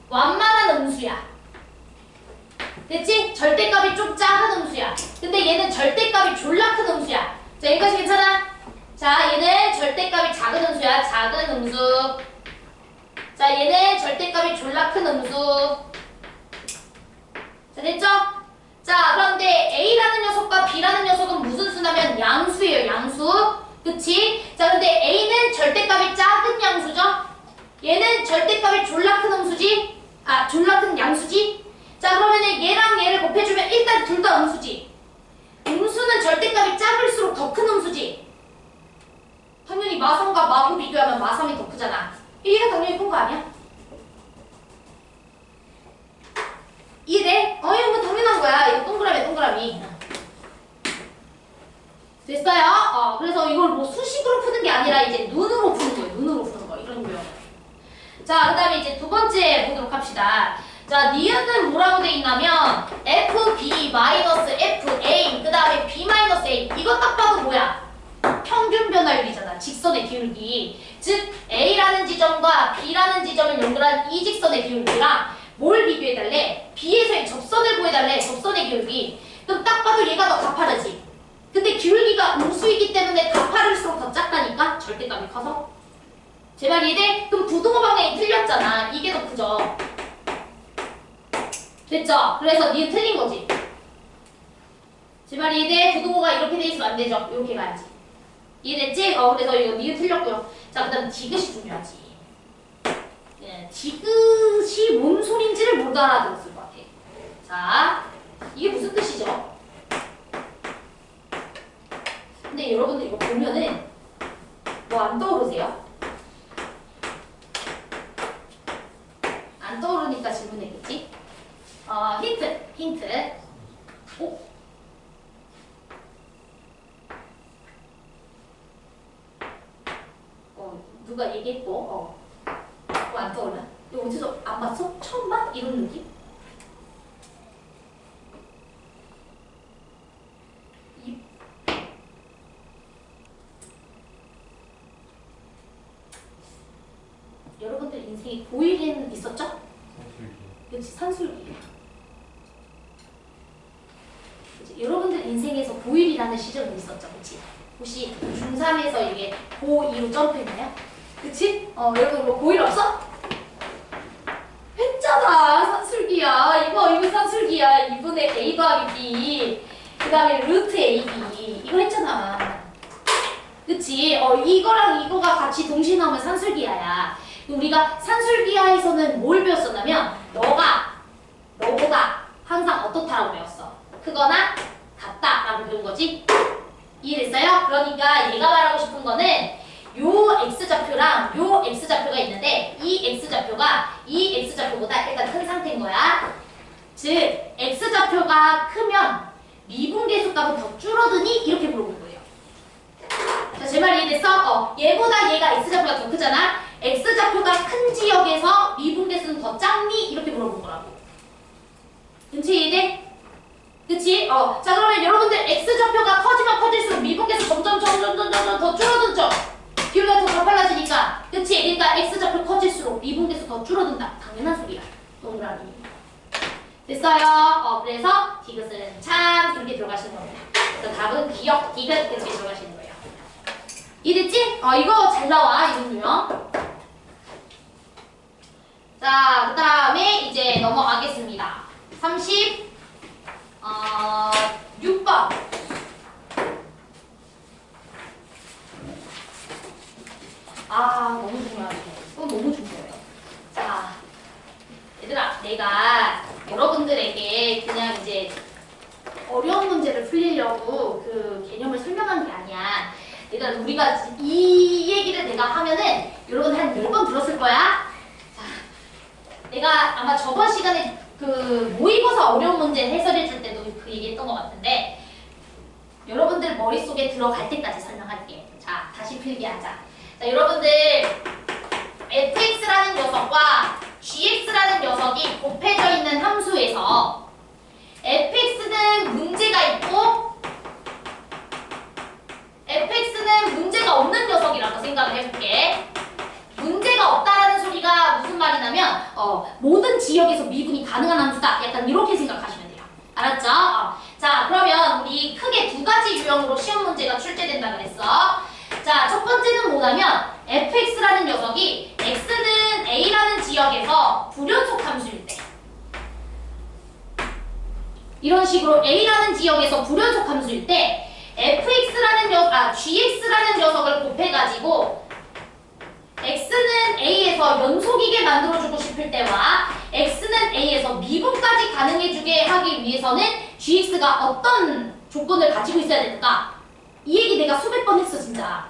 완만한 음수야. 됐지? 절대값이 좀 작은 음수야. 근데 얘는 절대값이 졸라 큰 음수야. 자, 여기까지 괜찮아? 자, 얘는 절대값이 작은 음수야. 작은 음수. 자, 얘는 절대값이 졸라 큰 음수. 자, 됐죠? 자, 그런데 A라는 녀석과 B라는 녀석은 무슨 수냐면 양수예요. 양수. 그치? 자, 근데 A는 절대값이 작은 양수죠? 얘는 절대값이 졸라 큰 음수지? 졸라 큰 양수지? 자, 그러면 얘랑 얘를 곱해주면 일단 둘 다 음수지. 음수는 절대값이 작을수록 더 큰 음수지. 당연히 마삼과 마구 비교하면 마삼이 더 크잖아. 얘가 당연히 큰 거 아니야? 이해돼? 이거 뭐 당연한 거야. 이거 동그라미 동그라미. 됐어요? 그래서 이걸 뭐 수식으로 푸는 게 아니라 이제 눈으로 푸는 거예요. 눈으로 푸는 거. 이런 거요. 자, 그 다음에 이제 두 번째 보도록 합시다. 자, 니은은 뭐라고 돼 있냐면 FB-FA 그 다음에 B-A 이거 딱 봐도 뭐야? 평균 변화율이잖아. 직선의 기울기. 즉 A라는 지점과 B라는 지점을 연결한 이 직선의 기울기랑 뭘 비교해달래? B에서의 접선을 구해달래. 접선의 기울기. 그럼 딱 봐도 얘가 더 가파르지. 근데 기울기가 음수이기 때문에 가파를수록 더 작다니까? 절대값이 커서. 제발 이해돼? 그럼 부등호 방향이 틀렸잖아. 이게 더 크죠? 됐죠? 그래서 니은 틀린 거지. 제발 이해돼? 부등호가 이렇게 돼 있으면 안 되죠? 이렇게 가야지. 이해됐지? 그래서 이거 니은 틀렸고요. 자, 그 다음 디귿이 중요하지. 네, 디귿이 뭔 소린지를 못 알아들었을 것 같아. 자, 이게 무슨 뜻이죠? 근데 여러분들 이거 보면은 뭐 안 떠오르세요? 안 떠오르니까 질문했겠지? 힌트. 오? 누가 얘기했고 안 떠올라? 이거 어디서 안 봤어? 처음 봐? 이런 느낌? 여러분들 인생에 고일은 있었죠? 산술기. 그렇지, 산술기. 그치? 여러분들 인생에서 고1이라는 시절은 있었죠, 그렇지? 혹시 중3에서 이게 고2로 점프했나요? 그치? 여러분 뭐 고1 없어? 했잖아, 산술기야. 이거 산술기야. 2분의 A 더하기 B. 그 다음에 루트 AB. 이거 했잖아. 그치? 이거랑 이거가 같이 동시에 나오면 산술기야야. 우리가 산술기하에서는 뭘 배웠었냐면 너보다 항상 어떻다라고 배웠어. 크거나 같다라고 배운 거지. 이해됐어요? 그러니까 얘가 말하고 싶은 거는 요 x좌표랑 요 x좌표가 있는데 이 x좌표가 이 x좌표보다 일단 큰 상태인 거야. 즉 x좌표가 크면 미분계수값은 더 줄어드니? 이렇게 물어본 거예요. 자, 제 말 이해됐어? 얘보다 얘가 x좌표가 더 크잖아. x좌표가 큰 지역에서 미분계수는 더 작니? 이렇게 물어본 거라고. 눈치 이해돼? 그치? 자 그러면 여러분들 x좌표가 커지면 커질수록 미분계수 점점 더 줄어들죠? 기울기가 더 가팔라지니까. 그치? 그러니까 x좌표 커질수록 미분계수 더 줄어든다. 당연한 소리야. 동그라미. 됐어요? 그래서 디귿은 참 이렇게 들어가시는 겁니다. 그래서 답은 기역, 디귿 이렇게 들어가시는 거예요. 이해됐지? 이거 잘 나와, 이름도요. 자, 그 다음에 이제 넘어가겠습니다. 36번. 너무 중요하네. 이거 너무 중요해요. 자, 얘들아, 내가 여러분들에게 그냥 이제 어려운 문제를 풀리려고 그 개념을 설명한 게 아니야. 우리가 이 얘기를 내가 하면은 여러분 한 10번 들었을 거야. 자, 내가 아마 저번 시간에 그 모의고사 어려운 문제 해설해 줄 때도 그 얘기했던 것 같은데 여러분들 머릿속에 들어갈 때까지 설명할게. 자, 다시 필기하자. 자, 여러분들 fx라는 녀석과 gx라는 녀석이 곱해져 있는 함수에서 fx는 문제가 있고 fx는 문제가 없는 녀석이라고 생각을 해볼게. 문제가 없다라는 소리가 무슨 말이냐면 모든 지역에서 미분이 가능한 함수다. 약간 이렇게 생각하시면 돼요. 알았죠? 자, 그러면 우리 크게 두 가지 유형으로 시험 문제가 출제된다 그랬어. 자, 첫 번째는 뭐냐면 fx라는 녀석이 x는 a라는 지역에서 불연속 함수일 때 이런 식으로 a라는 지역에서 불연속 함수일 때 gx라는 녀석을 곱해가지고 x는 a에서 연속이게 만들어주고 싶을 때와 x는 a에서 미분까지 가능해주게 하기 위해서는 gx가 어떤 조건을 가지고 있어야 되는가? 이 얘기 내가 수백 번 했어 진짜.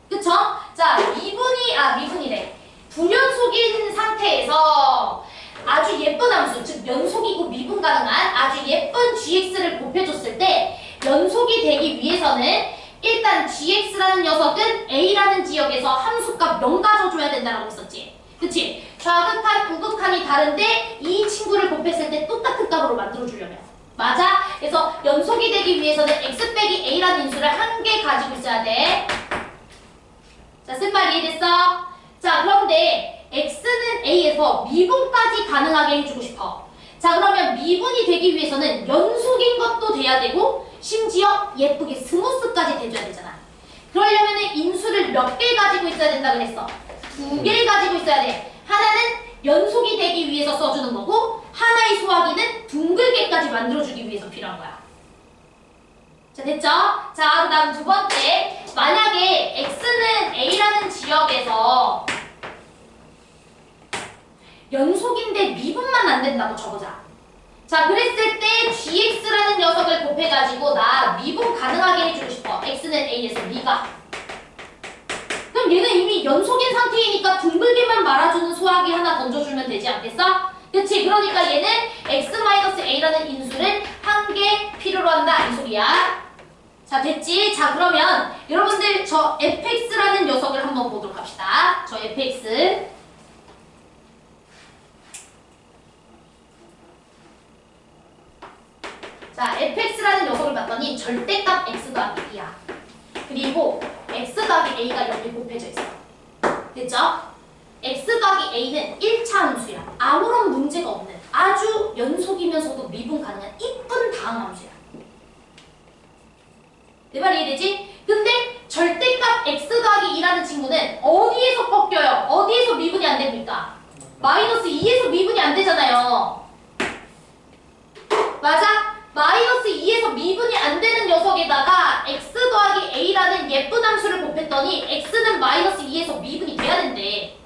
그쵸? 자, 미분이래. 불연속인 상태에서 아주 예쁜 함수, 즉 연속이고 미분 가능한 아주 예쁜 gx를 곱해줬을 때 연속이 되기 위해서는 일단 gx라는 녀석은 a라는 지역에서 함수값 0 가져줘야 된다고 했었지. 그치? 좌극한, 우극한이 다른데 이 친구를 곱했을 때 똑같은 값으로 만들어주려면. 맞아? 그래서 연속이 되기 위해서는 x 빼기 a라는 인수를 한 개 가지고 있어야 돼. 자, 쓴 말 이해됐어? 자, 그런데 x는 a에서 미분까지 가능하게 해주고 싶어. 자, 그러면 미분이 되기 위해서는 연속인 것도 돼야 되고 심지어 예쁘게 스무스까지 돼줘야 되잖아. 그러려면 인수를 몇 개 가지고 있어야 된다 그랬어? 2개를 가지고 있어야 돼. 하나는 연속이 되기 위해서 써주는 거고 하나의 소화기는 둥글게까지 만들어주기 위해서 필요한 거야. 자, 됐죠? 자, 그 다음 두 번째. 만약에 x는 a라는 지역에서 연속인데 미분만 안 된다고 쳐보자. 자, 그랬을 때 gx라는 녀석을 곱해가지고 나 미분 가능하게 해주고 싶어. x는 a에서 미가. 그럼 얘는 이미 연속인 상태이니까 둥글게만 말아주는 소화기 하나 던져주면 되지 않겠어? 그치? 그러니까 얘는 x-a라는 인수를 한 개 필요로 한다 이 소리야. 자, 됐지? 자, 그러면 여러분들 저 fx라는 녀석을 한번 보도록 합시다. 저 fx. 자, fx라는 녀석을 봤더니 절대값 x 더하기 2야. 그리고 x 더하기 a가 여기 곱해져 있어. 됐죠? x 더하기 a는 1차 함수야. 아무런 문제가 없는 아주 연속이면서도 미분 가능한 이쁜 다항 함수야. 내 말 이해되지? 근데 절대값 x 더하기 2라는 친구는 어디에서 꺾여요? 어디에서 미분이 안 됩니까? 마이너스 2에서 미분이 안 되잖아요. 맞아? 마이너스 2에서 미분이 안 되는 녀석에다가 x 더하기 a라는 예쁜 함수를 곱했더니 x는 마이너스 2에서 미분이 돼야 된대.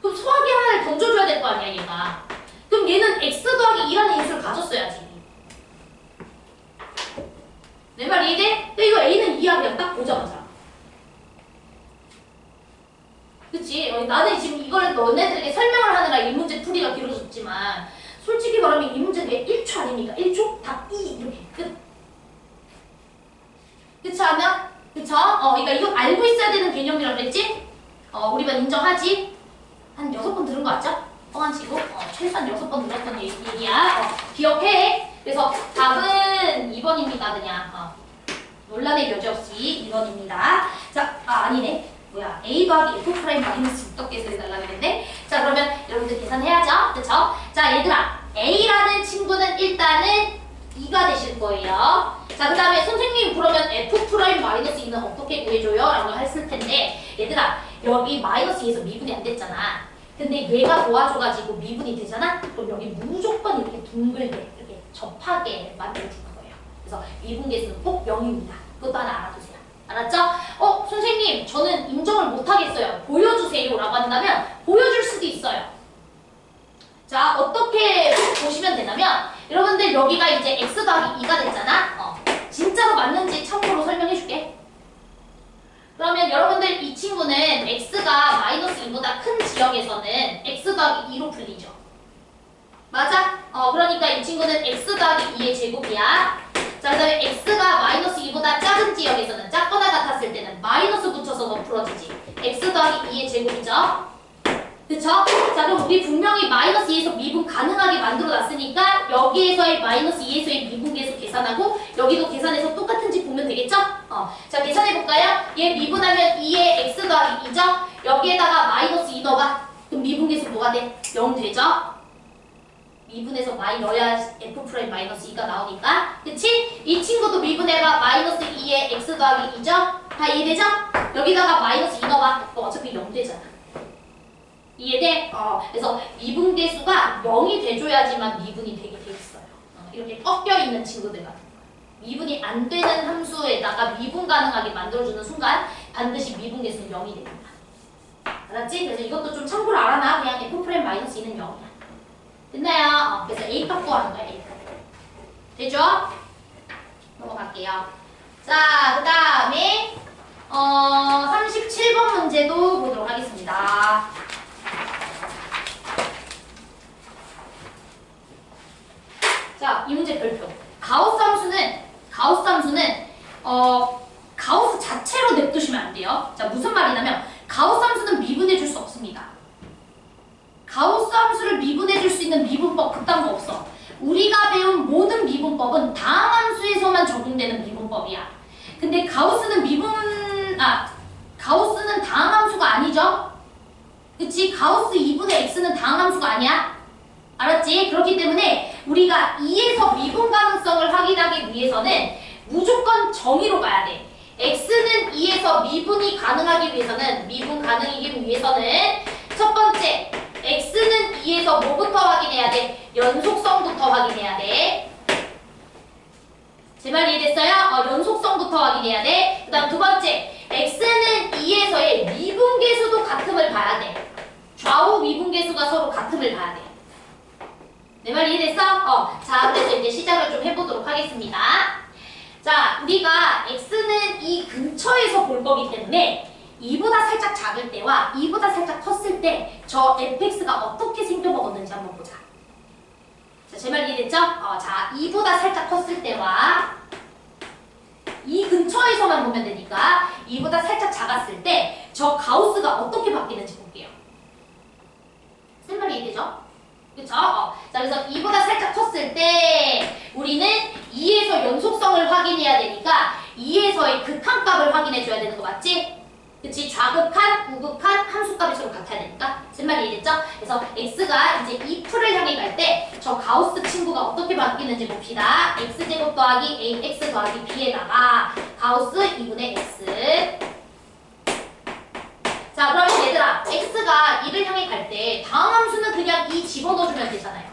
그럼 소화기 하나를 던져줘야 될 거 아니야, 얘가. 그럼 얘는 x 더하기 2라는 인수를 가졌어야지. 내 말 이해돼? 근데 이거 a는 2야, 그냥 딱 보자마자. 그치? 나는 지금 이걸 너네들에게 설명을 하느라 이 문제 풀이가 길어졌지만 솔직히 말하면 이 문제 그게 1초 아닙니까? 1초? 답 2 이렇게 끝. 그치 않아? 그쵸? 그러니까 이거 알고 있어야 되는 개념이라고 그랬지? 우리 반 인정하지? 한 6번 들은 거 같죠? 뻥안치고 최소한 6번 들었던 얘기야. 기억해. 그래서 답은 2번입니다. 그냥 논란의 여지 없이 2번입니다. 자, 아니네. 뭐야, a 더하기 f 프라임 마이너스 6덕 계산해달라 그랬는데. 자, 그러면 여러분들 계산해야죠. 그쵸? 자, 얘들아, a라는 친구는 일단은 2가 되실 거예요. 자, 그 다음에 선생님 그러면 f 프라임 마이너스 2는 어떻게 구해줘요? 라고 했을 텐데, 얘들아, 여기 마이너스 2에서 미분이 안 됐잖아. 근데 얘가 도와줘가지고 미분이 되잖아? 그럼 여기 무조건 이렇게 둥글게, 이렇게 접하게 만들어줄 거예요. 그래서 미분계수는 꼭 0입니다. 그것도 하나 알아두세요. 알았죠? 선생님, 저는 인정을 못하겠어요. 보여주세요. 라고 한다면 보여줄 수도 있어요. 자, 어떻게 보시면 되냐면 여러분들 여기가 이제 x 더하기 2가 됐잖아? 진짜로 맞는지 참고로 설명해줄게. 그러면 여러분들 이 친구는 x가 마이너스 2보다 큰 지역에서는 x 더하기 2로 풀리죠. 맞아? 그러니까 이 친구는 x 더하기 2의 제곱이야. 자, 그 다음에 x가 마이너스 2보다 작은 지역에서는 작거나 같았을 때는 마이너스 붙여서 더 풀어지지. x 더하기 2의 제곱이죠. 그쵸? 자, 그럼 우리 분명히 마이너스 2에서 미분 가능하게 만들어놨으니까 여기에서의 마이너스 2에서의 미분계수 계산하고 여기도 계산해서 똑같은지 보면 되겠죠? 자, 계산해볼까요? 얘 미분하면 2의 x 더하기 2죠? 여기에다가 마이너스 2 넣어봐. 그럼 미분계수 뭐가 돼? 0 되죠? 미분해서 마이 넣어야 f 프라임 마이너스 2가 나오니까. 그치? 이 친구도 미분해가 마이너스 2의 x 더하기 2죠? 다 이해되죠? 여기다가 마이너스 2 넣어봐. 어차피 0 되잖아. 이해돼? 그래서 미분계수가 0이 돼줘야지만 미분이 되게 돼 있어요. 이렇게 꺾여있는 친구들 같은 거. 미분이 안 되는 함수에다가 미분 가능하게 만들어주는 순간 반드시 미분계수는 0이 됩니다. 알았지? 그래서 이것도 좀 참고로 알아놔. 그냥 f 프라임 마이너스 2는 0이야. 됐나요? 그래서 A값 구하는 거야, A값. 되죠? 넘어갈게요. 자, 그 다음에 37번 문제도 보도록 하겠습니다. 자, 이 문제 별표. 가우스 함수는 가우스 자체로 냅두시면 안 돼요. 자, 무슨 말이냐면 가우스 함수는 미분해 줄 수 없습니다. 가우스 함수를 미분해 줄 수 있는 미분법 그딴 거 없어. 우리가 배운 모든 미분법은 다항 함수에서만 적용되는 미분법이야. 근데 가우스는 다항 함수가 아니죠? 그치? 가우스 2분의 x는 다항 함수가 아니야? 알았지? 그렇기 때문에 우리가 2에서 미분 가능성을 확인하기 위해서는 무조건 정의로 가야 돼. x는 2에서 미분이 가능하기 위해서는 미분 가능이기 위해서는 첫 번째 x는 2에서 뭐부터 확인해야 돼? 연속성부터 확인해야 돼. 제 말 이해됐어요? 연속성부터 확인해야 돼. 그 다음 두 번째 x는 2에서의 미분계수도 같음을 봐야 돼. 좌우 미분계수가 서로 같음을 봐야 돼. 내 말 이해됐어? 자, 그래서 이제 시작을 좀 해보도록 하겠습니다. 자, 우리가 x는 이 근처에서 볼 거기 때문에 2보다 살짝 작을 때와 2보다 살짝 컸을 때 저 fx가 어떻게 생겨먹었는지 한번 보자. 자, 제 말 이해됐죠? 자, 2보다 살짝 컸을 때와 이 근처에서만 보면 되니까 2보다 살짝 작았을 때 저 가우스가 어떻게 바뀌는지 볼게요. 쓴 말이 이해되죠? 그쵸? 자, 그래서 2보다 살짝 컸을 때 우리는 2에서 연속성을 확인해야 되니까 2에서의 극한값을 확인해줘야 되는 거 맞지? 그치? 좌극한, 우극한, 함수값이 서로 같아야 되니까 쓴 말이 이해됐죠? 그래서 x가 이제 2풀을 향해 갈 때 저 가우스 친구가 어떻게 바뀌는지 봅시다. x제곱 더하기 ax 더하기 b에다가 가우스 2분의 x. 자, 그러면 얘들아, x가 2를 향해 갈 때 다음 함수는 그냥 2 집어넣어주면 되잖아요.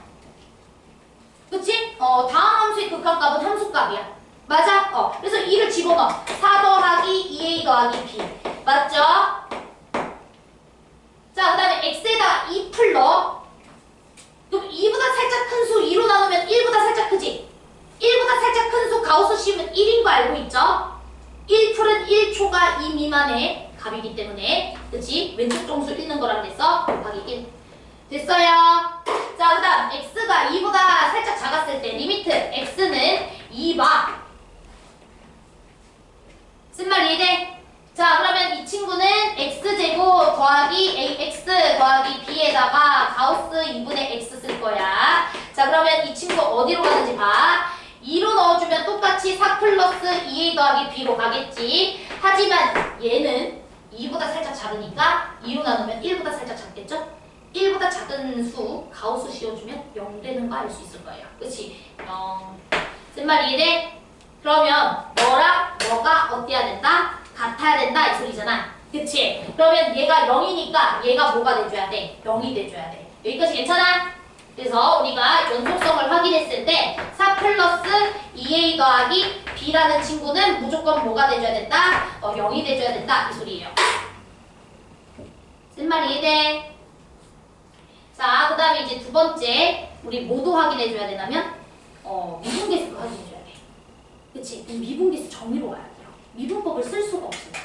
그치? 다음 함수의 극한값은 함수값이야. 맞아? 그래서 2를 집어넣어. 4 더하기 2a 더하기 b. 맞죠? 자, 그 다음에 x에다가 2풀 넣어. 그럼 2보다 살짝 큰 수 2로 나누면 1보다 살짝 크지? 1보다 살짝 큰 수 가우스 씌우면 1인 거 알고 있죠? 1풀은 1초가 2 미만의 값이기 때문에 그치? 왼쪽 정수 읽는 거라 그랬어? 곱하기 1 됐어요? 자, 그 다음 x가 2보다 살짝 작았을 때 리미트 x는 2바 쓴 말 이해돼? 자, 그러면 이 친구는 x제곱 더하기 ax 더하기 b에다가 가우스 2분의 x 쓸 거야. 자, 그러면 이 친구 어디로 가는지 봐. 2로 넣어주면 똑같이 4 플러스 2a 더하기 b로 가겠지. 하지만 얘는 2보다 살짝 작으니까 2로 나누면 1보다 살짝 작겠죠? 1보다 작은 수 가우스 씌워주면 0 되는 거 알 수 있을 거예요. 그치? 0. 쓴 말 이해돼? 그러면 너랑 너가 어때야 된다? 같아야 된다 이 소리잖아. 그치? 그러면 얘가 0이니까 얘가 뭐가 돼줘야 돼? 0이 돼줘야 돼. 여기까지 괜찮아? 그래서 우리가 연속성을 확인했을 때 4 플러스 2a 더하기 b라는 친구는 무조건 뭐가 돼줘야 된다? 0이 돼줘야 된다 이 소리예요. 쓴 말 이해돼? 자, 그 다음에 이제 두 번째 우리 뭐도 확인해줘야 되냐면 미분계수도 확인해줘야 돼. 그치? 미분계수 정의로 와야 돼요. 미분법을 쓸 수가 없으니까.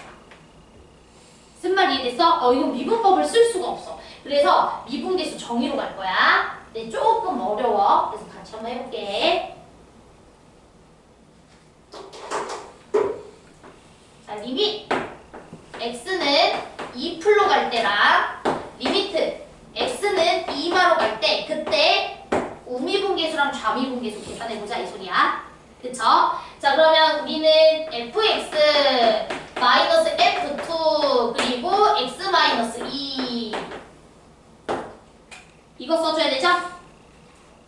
쓴 말 이해됐어? 이건 미분법을 쓸 수가 없어. 그래서 미분계수 정의로 갈 거야. 근데 조금 어려워. 그래서 같이 한번 해볼게. 자, 리밋 x는 2풀로 갈 때랑 리미트 x는 2마로 갈 때 그때 우미분계수랑 좌미분계수 계산해보자 이 소리야. 그쵸? 자, 그러면 우리는 fx 마이너스 f2 그리고 x 마이너스 2 이거 써줘야 되죠?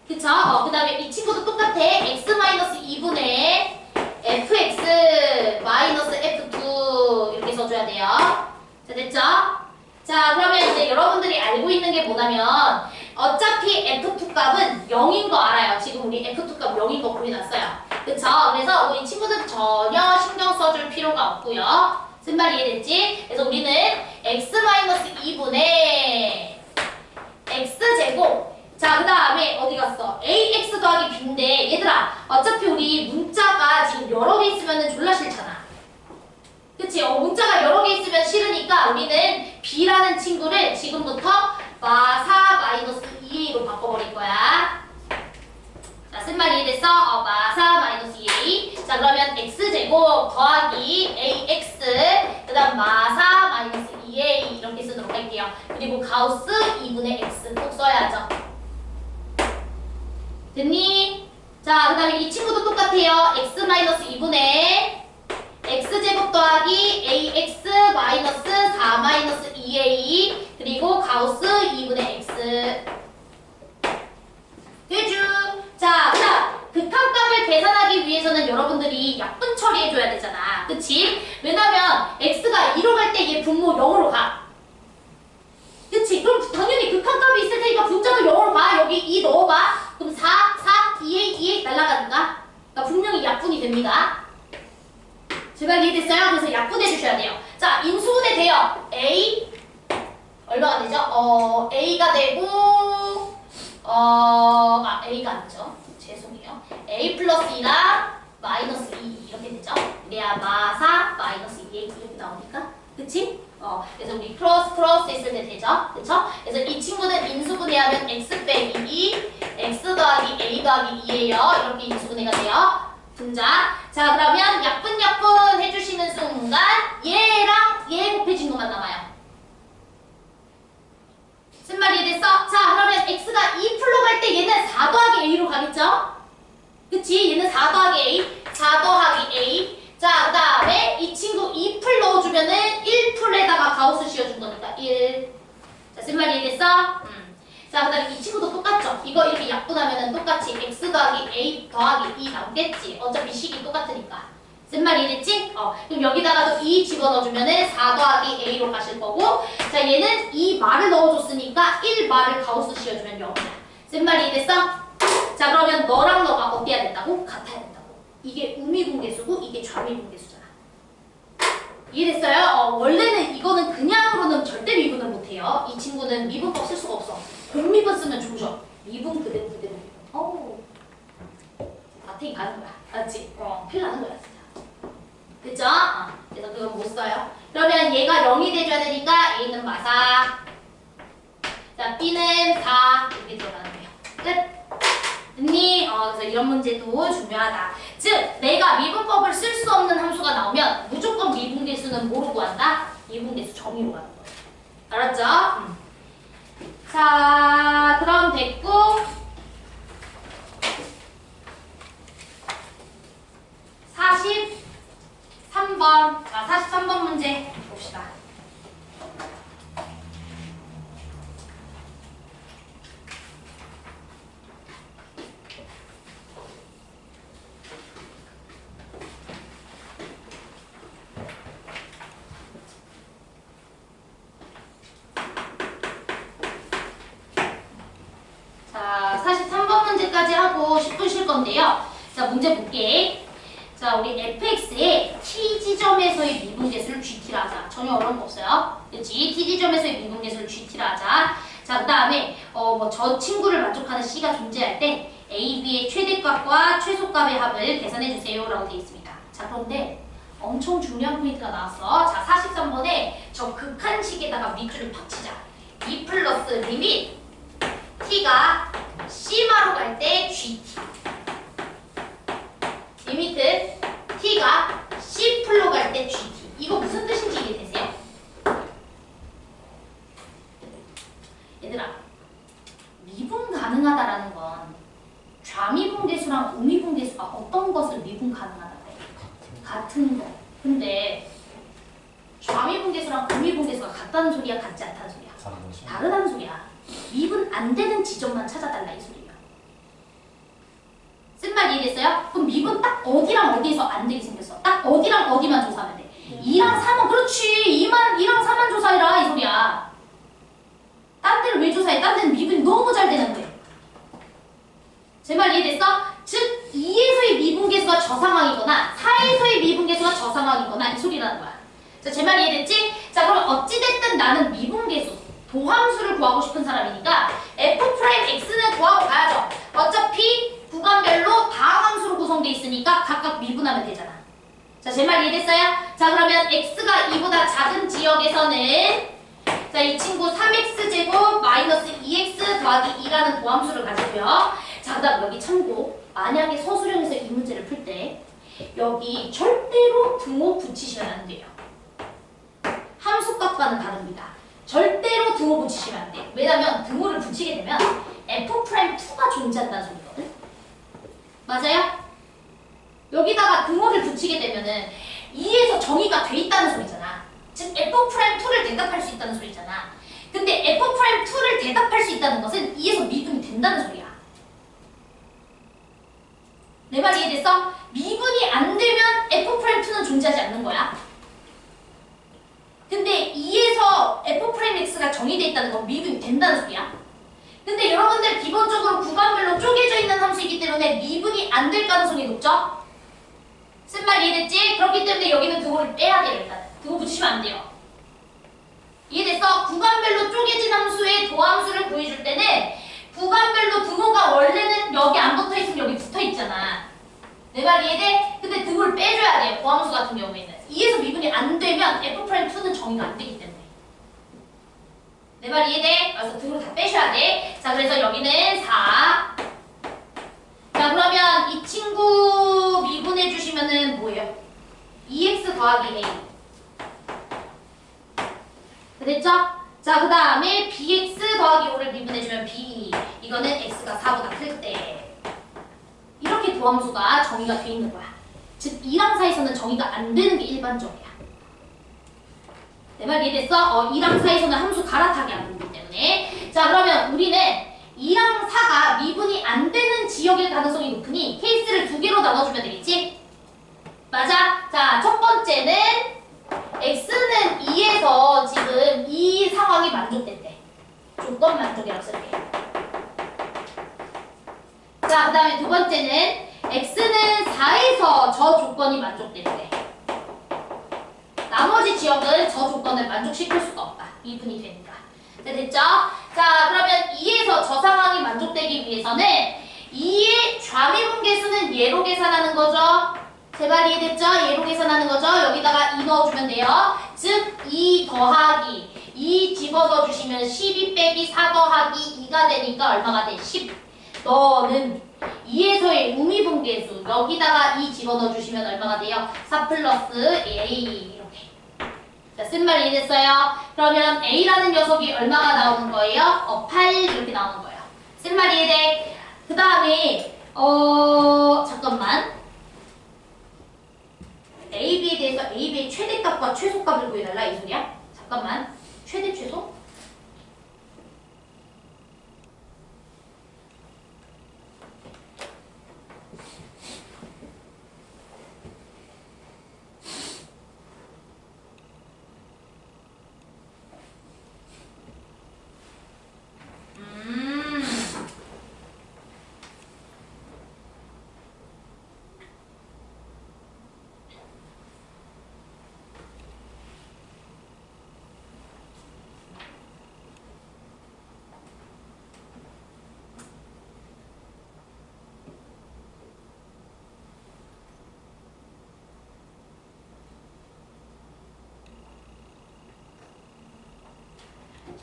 그쵸? 그 다음에 이 친구도 똑같아. x 마이너스 2분의 fx 마이너스 f2 이렇게 써줘야 돼요. 자, 됐죠? 자, 그러면 이제 여러분들이 알고 있는 게 뭐냐면 어차피 f2 값은 0인 거 알아요. 지금 우리 f2 값 0인 거 보여놨어요. 그쵸? 그래서 우리 친구들 전혀 신경 써줄 필요가 없고요. 쓴 말 이해됐지? 그래서 우리는 x-2분의 x제곱. 자, 그 다음에 어디 갔어? ax 더하기 b인데 얘들아 어차피 우리 문자가 지금 여러 개 있으면 졸라 싫잖아. 그치? 문자가 여러 개 있으면 싫으니까 우리는 b라는 친구를 지금부터 마사 마이너스 2a로 바꿔버릴 거야. 자, 쓴말 이해됐어? 마사 마이너스 2a. 자, 그러면 x제곱 더하기 ax 그 다음 마사 마이너스 2a 이렇게 쓰도록 할게요. 그리고 가우스 2분의 x 꼭 써야죠. 됐니? 자, 그 다음에 이 친구도 똑같아요. x 마이너스 2분의 x제곱 더하기 ax 마이너스 4 마이너스 2a 그리고 가우스 2분의 x 되죠? 자, 그다음 극한값을 계산하기 위해서는 여러분들이 약분 처리해줘야 되잖아. 그치? 왜냐면 x가 2로 갈 때 얘 분모 0으로 가. 그치? 그럼 당연히 극한값이 있을 테니까 분자도 0으로 가. 여기 2 넣어봐. 그럼 4, 2a 날라가니까 그러니까 분명히 약분이 됩니다. 제발 이해됐어요? 그래서 약분해 주셔야 돼요. 자, 인수분해 돼요. A 얼마가 되죠? A가 되고 A가 아니죠. 죄송해요. A 플러스 2랑 마이너스 2 이렇게 되죠. 그래야 마사 마이너스 2A 이렇게 나오니까. 그치? 그래서 우리 크로스 했을 때 되죠. 그쵸? 그래서 이 친구는 인수분해하면 x 빼기 2, x 더하기 a 더하기 2예요. 이렇게 인수분해가 돼요. 분자. 자, 그러면 약분 해주시는 순간 얘랑 얘 곱해진 것만 남아요. 쓴 말이 됐어? 자, 그러면 x가 2풀로 갈 때 얘는 4 더하기 a로 가겠죠? 그치? 얘는 4 더하기 a, 4 더하기 a. 자, 그 다음에 이 친구 2풀 넣어주면은 1풀에다가 가우스 씌워준 거니까 1. 자, 쓴 말이 됐어? 자, 그 다음에 이 친구도 똑같죠? 이거 이렇게 약분하면은 똑같이 x 더하기 a 더하기 2 나오겠지? 어차피 식이 똑같으니까. 쓴 말이 됐지? 그럼 여기다가도 2 집어넣어주면은 4 더하기 a로 가실 거고, 자, 얘는 2말을 넣어줬으니까 1말을 가우스 씌워주면 0이야. 쓴 말이 됐어? 자, 그러면 너랑 너가 어때야 된다고? 같아야 된다고. 이게 우미분계수고 이게 좌미분계수잖아. 이해됐어요? 원래는 이거는 그냥으로는 절대 미분을 못해요. 이 친구는 미분법 쓸 수가 없어. 공미분 쓰면 조져. 미분 그대로. 어우. 마탱이 가는 거야. 알았지? 큰일 나는 거야, 진짜. 그쵸? 그래서 그건 못 써요. 그러면 얘가 0이 돼줘야 되니까 A는 마사. 자, B는 4. 이렇게 들어가는 거예요. 끝. 됐니? 그래서 이런 문제도 중요하다. 즉, 내가 미분법을 쓸 수 없는 함수가 나오면 무조건 미분계수는 뭐로 구한다? 미분계수 정의로 가는 거예요. 알았죠? 자, 그럼 됐고 43번 문제 봅시다. 자, 43번 문제까지 하고 10분 쉴 건데요. 자, 문제 볼게. 자, 우리 fx의 t 지점에서의 미분계수를 gt라 하자. 전혀 어려운 거 없어요. 그치? t 지점에서의 미분계수를 gt라 하자. 자, 그 다음에 저 친구를 만족하는 c가 존재할 때 a, b의 최대값과 최소값의 합을 계산해 주세요 라고 되어 있습니다. 자, 그런데 엄청 중요한 포인트가 나왔어. 자, 43번에 저 극한식에다가 밑줄을 팍 치자. 2 플러스 리밋 t가 c마로 갈 때 gt. 리미트 t가 c풀로 갈 때 gt. 이거 무슨 뜻인지 이해되세요? 얘들아, 미분 가능하다라는 건 좌미분계수랑 우미분계수가 어떤 것을 미분 가능하다래? 같은 거. 근데 좌미분계수랑 우미분계수가 같다는 소리야, 같지 않다는 소리야? 다르다는 소리야. 미분 안 되는 지점만 찾아달라 이 소리야. 쓴 말 이해됐어요? 그럼 미분 딱 어디랑 어디에서 안 되게 생겼어. 딱 어디랑 어디만 조사하면 돼. 2랑 3은 그렇지. 2랑 4만 조사해라 이 소리야. 딴 데를 왜 조사해? 딴 데는 미분이 너무 잘 되는데. 제 말 이해됐어? 즉 2에서의 미분계수가 저 상황이거나 4에서의 미분계수가 저 상황이거나 이 소리라는 거야. 자, 제 말 이해됐지? 자, 그럼 어찌됐든 나는 미분계수 도함수를 구하고 싶은 사람이니까 f'x는 구하고 가야죠. 어차피 구간별로 다항함수로 구성되어 있으니까 각각 미분하면 되잖아. 자, 제 말 이해됐어요? 자, 그러면 x가 2보다 작은 지역에서는 자, 이 친구 3x제곱 마이너스 2x 더하기 2라는 도함수를 가지고요. 자, 그 다음 여기 참고 만약에 서술형에서 이 문제를 풀 때 여기 절대로 등호 붙이시면 안 돼요. 함수값과는 다릅니다. 절대로 등호 붙이시면 안 돼요. 왜냐면 등호를 붙이게 되면 F'2가 존재한다는 소리거든. 맞아요? 여기다가 등호를 붙이게 되면은 2에서 정의가 돼 있다는 소리잖아. 즉 F'2를 대답할 수 있다는 소리잖아. 근데 F'2를 대답할 수 있다는 것은 2에서 미분이 된다는 소리야. 내 말 이해됐어? 미분이 안 되면 F'2는 존재하지 않는 거야. 근데 2에서 F'X가 정의되어 있다는 건 미분이 된다는 소리야. 근데 여러분들 기본적으로 구간별로 쪼개져 있는 함수이기 때문에 미분이 안 될 가능성이 높죠? 쓴 말 이해됐지? 그렇기 때문에 여기는 등호를 빼야 돼요. 일단 등호 붙이시면 안 돼요. 이해됐어? 구간별로 쪼개진 함수의 도함수를 구해줄 때는 구간별로 등호가 원래는 여기 안 붙어있으면 여기 붙어있잖아. 내 말 이해돼? 근데 등호를 빼줘야 돼요. 도함수 같은 경우에는 2에서 미분이 안 되면 F'2는 정의가 안 되기 때문에. 내 말 이해돼? 그래서 등호를 다 빼셔야 돼. 자, 그래서 여기는 4. 자, 그러면 이 친구 미분의 미분해 주시면은 뭐예요? 2x 더하기 a. 됐죠? 자, 그 다음에 bx 더하기 5를 미분해주면 b. 이거는 x가 4보다 클 때. 이렇게 도함수가 정의가 돼 있는 거야. 즉 2랑 4에서는 정의가 안 되는 게 일반적이야. 내 말 이해됐어? 2랑 4에서는 함수 갈아타기 안 되기 때문에. 자, 그러면 우리는 2랑 4가 미분이 안 되는 지역일 가능성이 높으니 케이스를 두 개로 나눠주면 되겠지? 맞아? 자, 첫 번째는 x는 2에서 지금 이 상황이 만족된대. 조건 만족이라고 쓸게. 자, 그 다음에 두 번째는 x는 4에서 저 조건이 만족된대. 나머지 지역은 저 조건을 만족시킬 수가 없다. 미분이 되니까. 네, 됐죠? 자, 그러면 2에서 저 상황이 만족되기 위해서는 2의 좌미분 계수는 얘로 계산하는 거죠. 제발 이해됐죠? 얘로 계산하는 거죠. 여기다가 2 넣어주면 돼요. 즉 2 더하기 2 집어넣어 주시면 12 빼기 4 더하기 2가 되니까 얼마가 돼? 10. 너는 2에서의 우미분계수 여기다가 2 집어넣어 주시면 얼마가 돼요? 4 플러스 a. 이렇게. 자, 쓴말 이해됐어요? 그러면 a라는 녀석이 얼마가 나오는 거예요? 8 이렇게 나오는 거예요. 쓴말 이해돼? 그 다음에 잠깐만. AB에 대해서 AB의 최대값과 최소값을 구해달라 이 소리야? 잠깐만. 최대 최소?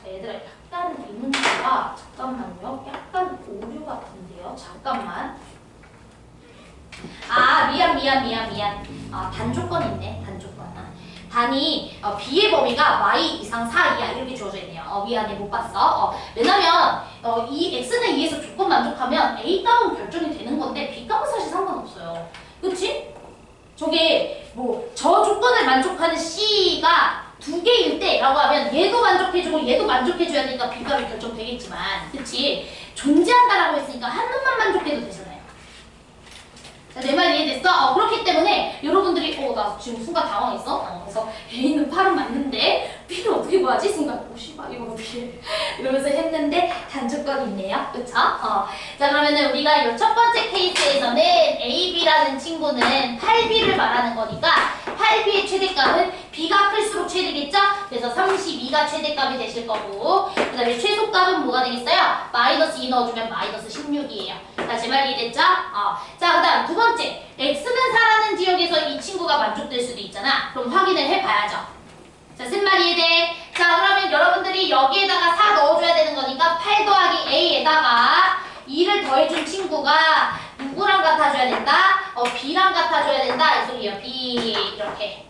자, 얘들아 약간 이 문제가 잠깐만요. 약간 오류 같은데요. 잠깐만. 아, 미안. 아, 단조건 있네. 단조건. 단이 b의 범위가 y 이상 4 이하 이렇게 주어져 있네요. 미안해 못 봤어. 왜냐면 이 x는 2에서 조건 만족하면 a 값은 결정이 되는 건데 b 값은 사실 상관없어요. 그치? 저게 뭐 저 조건을 만족하는 c가 두 개일 때라고 하면 얘도 만족해주고 얘도 만족해줘야 되니까 b값이 결정되겠지만, 그치? 존재한다라고 했으니까 한 놈만 만족해도 되잖아요. 자, 내 말 이해됐어? 그렇기 때문에 여러분들이 나 지금 순간 당황했어? 그래서 A는 8은 맞는데 B는 어떻게 구하지? 순간 씨발 이거 어떻게 이러면서 했는데 단조건이 있네요. 그쵸? 자, 그러면은 우리가 이 첫 번째 케이스에서는 AB라는 친구는 8B를 말하는 거니까 8B의 최대값은 B가 클수록 최대겠죠? 그래서 32가 최대값이 되실 거고, 그 다음에 최소값은 뭐가 되겠어요? 마이너스 2 넣어주면 마이너스 16이에요. 자, 제 말 이해됐죠? 자, 그 다음 두 번째. X는 4라는 지역에서 이 친구가 만족될 수도 있잖아. 그럼 확인을 해봐야죠. 자, 쓴 말 이해돼? 자, 그러면 여러분들이 여기에다가 4 넣어줘야 되는 거니까 8 더하기 A에다가 2를 더해준 친구가 누구랑 같아줘야 된다? B랑 같아줘야 된다. 이 소리예요. B. 이렇게.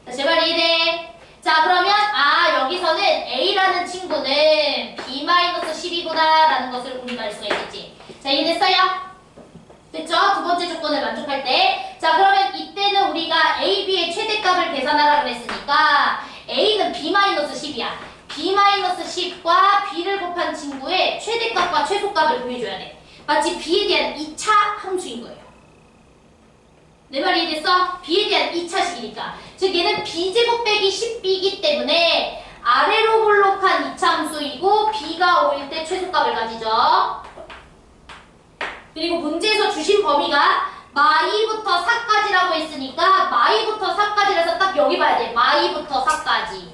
자, 제 말 이해돼? 자, 그러면 여기서는 A라는 친구는 B-12구나 라는 것을 우리가 알 수가 있겠지. 자, 이해됐어요? 됐죠? 두 번째 조건을 만족할 때. 자, 그러면 이때는 우리가 A, B의 최대값을 계산하라고 했으니까 A는 B-10이야. B-10과 B를 곱한 친구의 최대값과 최소값을 구해줘야 돼. 마치 B에 대한 2차 함수인 거예요. 내 말 이해됐어? B에 대한 2차식이니까. 즉 얘는 B제곱 빼기 10B이기 때문에 아래로 볼록한 2차 함수이고 B가 5일 때 최소값을 가지죠. 그리고 문제에서 주신 범위가 마이부터 4까지라고 했으니까 마이부터 4까지라서 딱 여기 봐야 돼. 마이부터 4까지.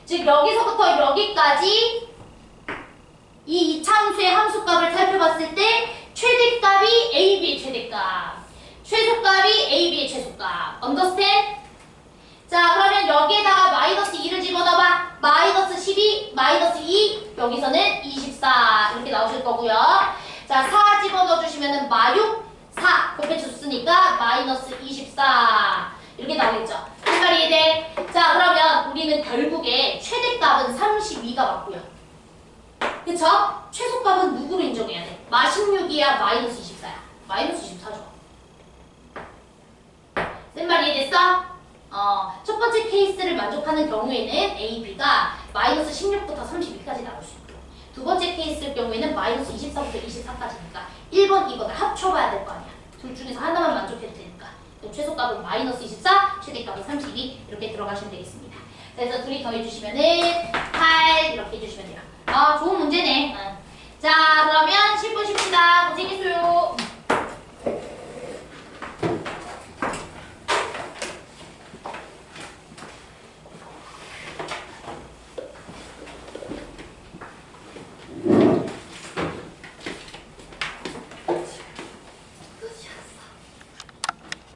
즉 여기서부터 여기까지 이 이차함수의 함수값을 살펴봤을 때 최대값이 AB의 최대값, 최소값이 AB의 최소값. understand? 자, 그러면 여기에다가 마이너스 2를 집어넣어봐. 마이너스 12, 마이너스 2, 여기서는 24 이렇게 나오실 거고요. 자, 4 집어넣어 주시면은 마육, 4 4 곱해줬으니까 마이너스 24 이렇게 나오겠죠. 무슨 말이 돼? 자 그러면 우리는 결국에 최대값은 32가 맞고요. 그쵸? 최소값은 누구로 인정해야 돼? 마 16이야 마이너스 24야. 마이너스 24죠. 쓴 말이 됐어? 첫 번째 케이스를 만족하는 경우에는 A, B가 마이너스 16부터 32까지 나올 수 있고 두 번째 케이스일 경우에는 마이너스 24부터 24까지니까 1번, 2번을 합쳐봐야 될 거 아니야. 둘 중에서 하나만 만족해도 되니까 그럼 최소값은 마이너스 24, 최대값은 32 이렇게 들어가시면 되겠습니다. 그래서 둘이 더해주시면은 8 이렇게 해주시면 돼요. 좋은 문제네.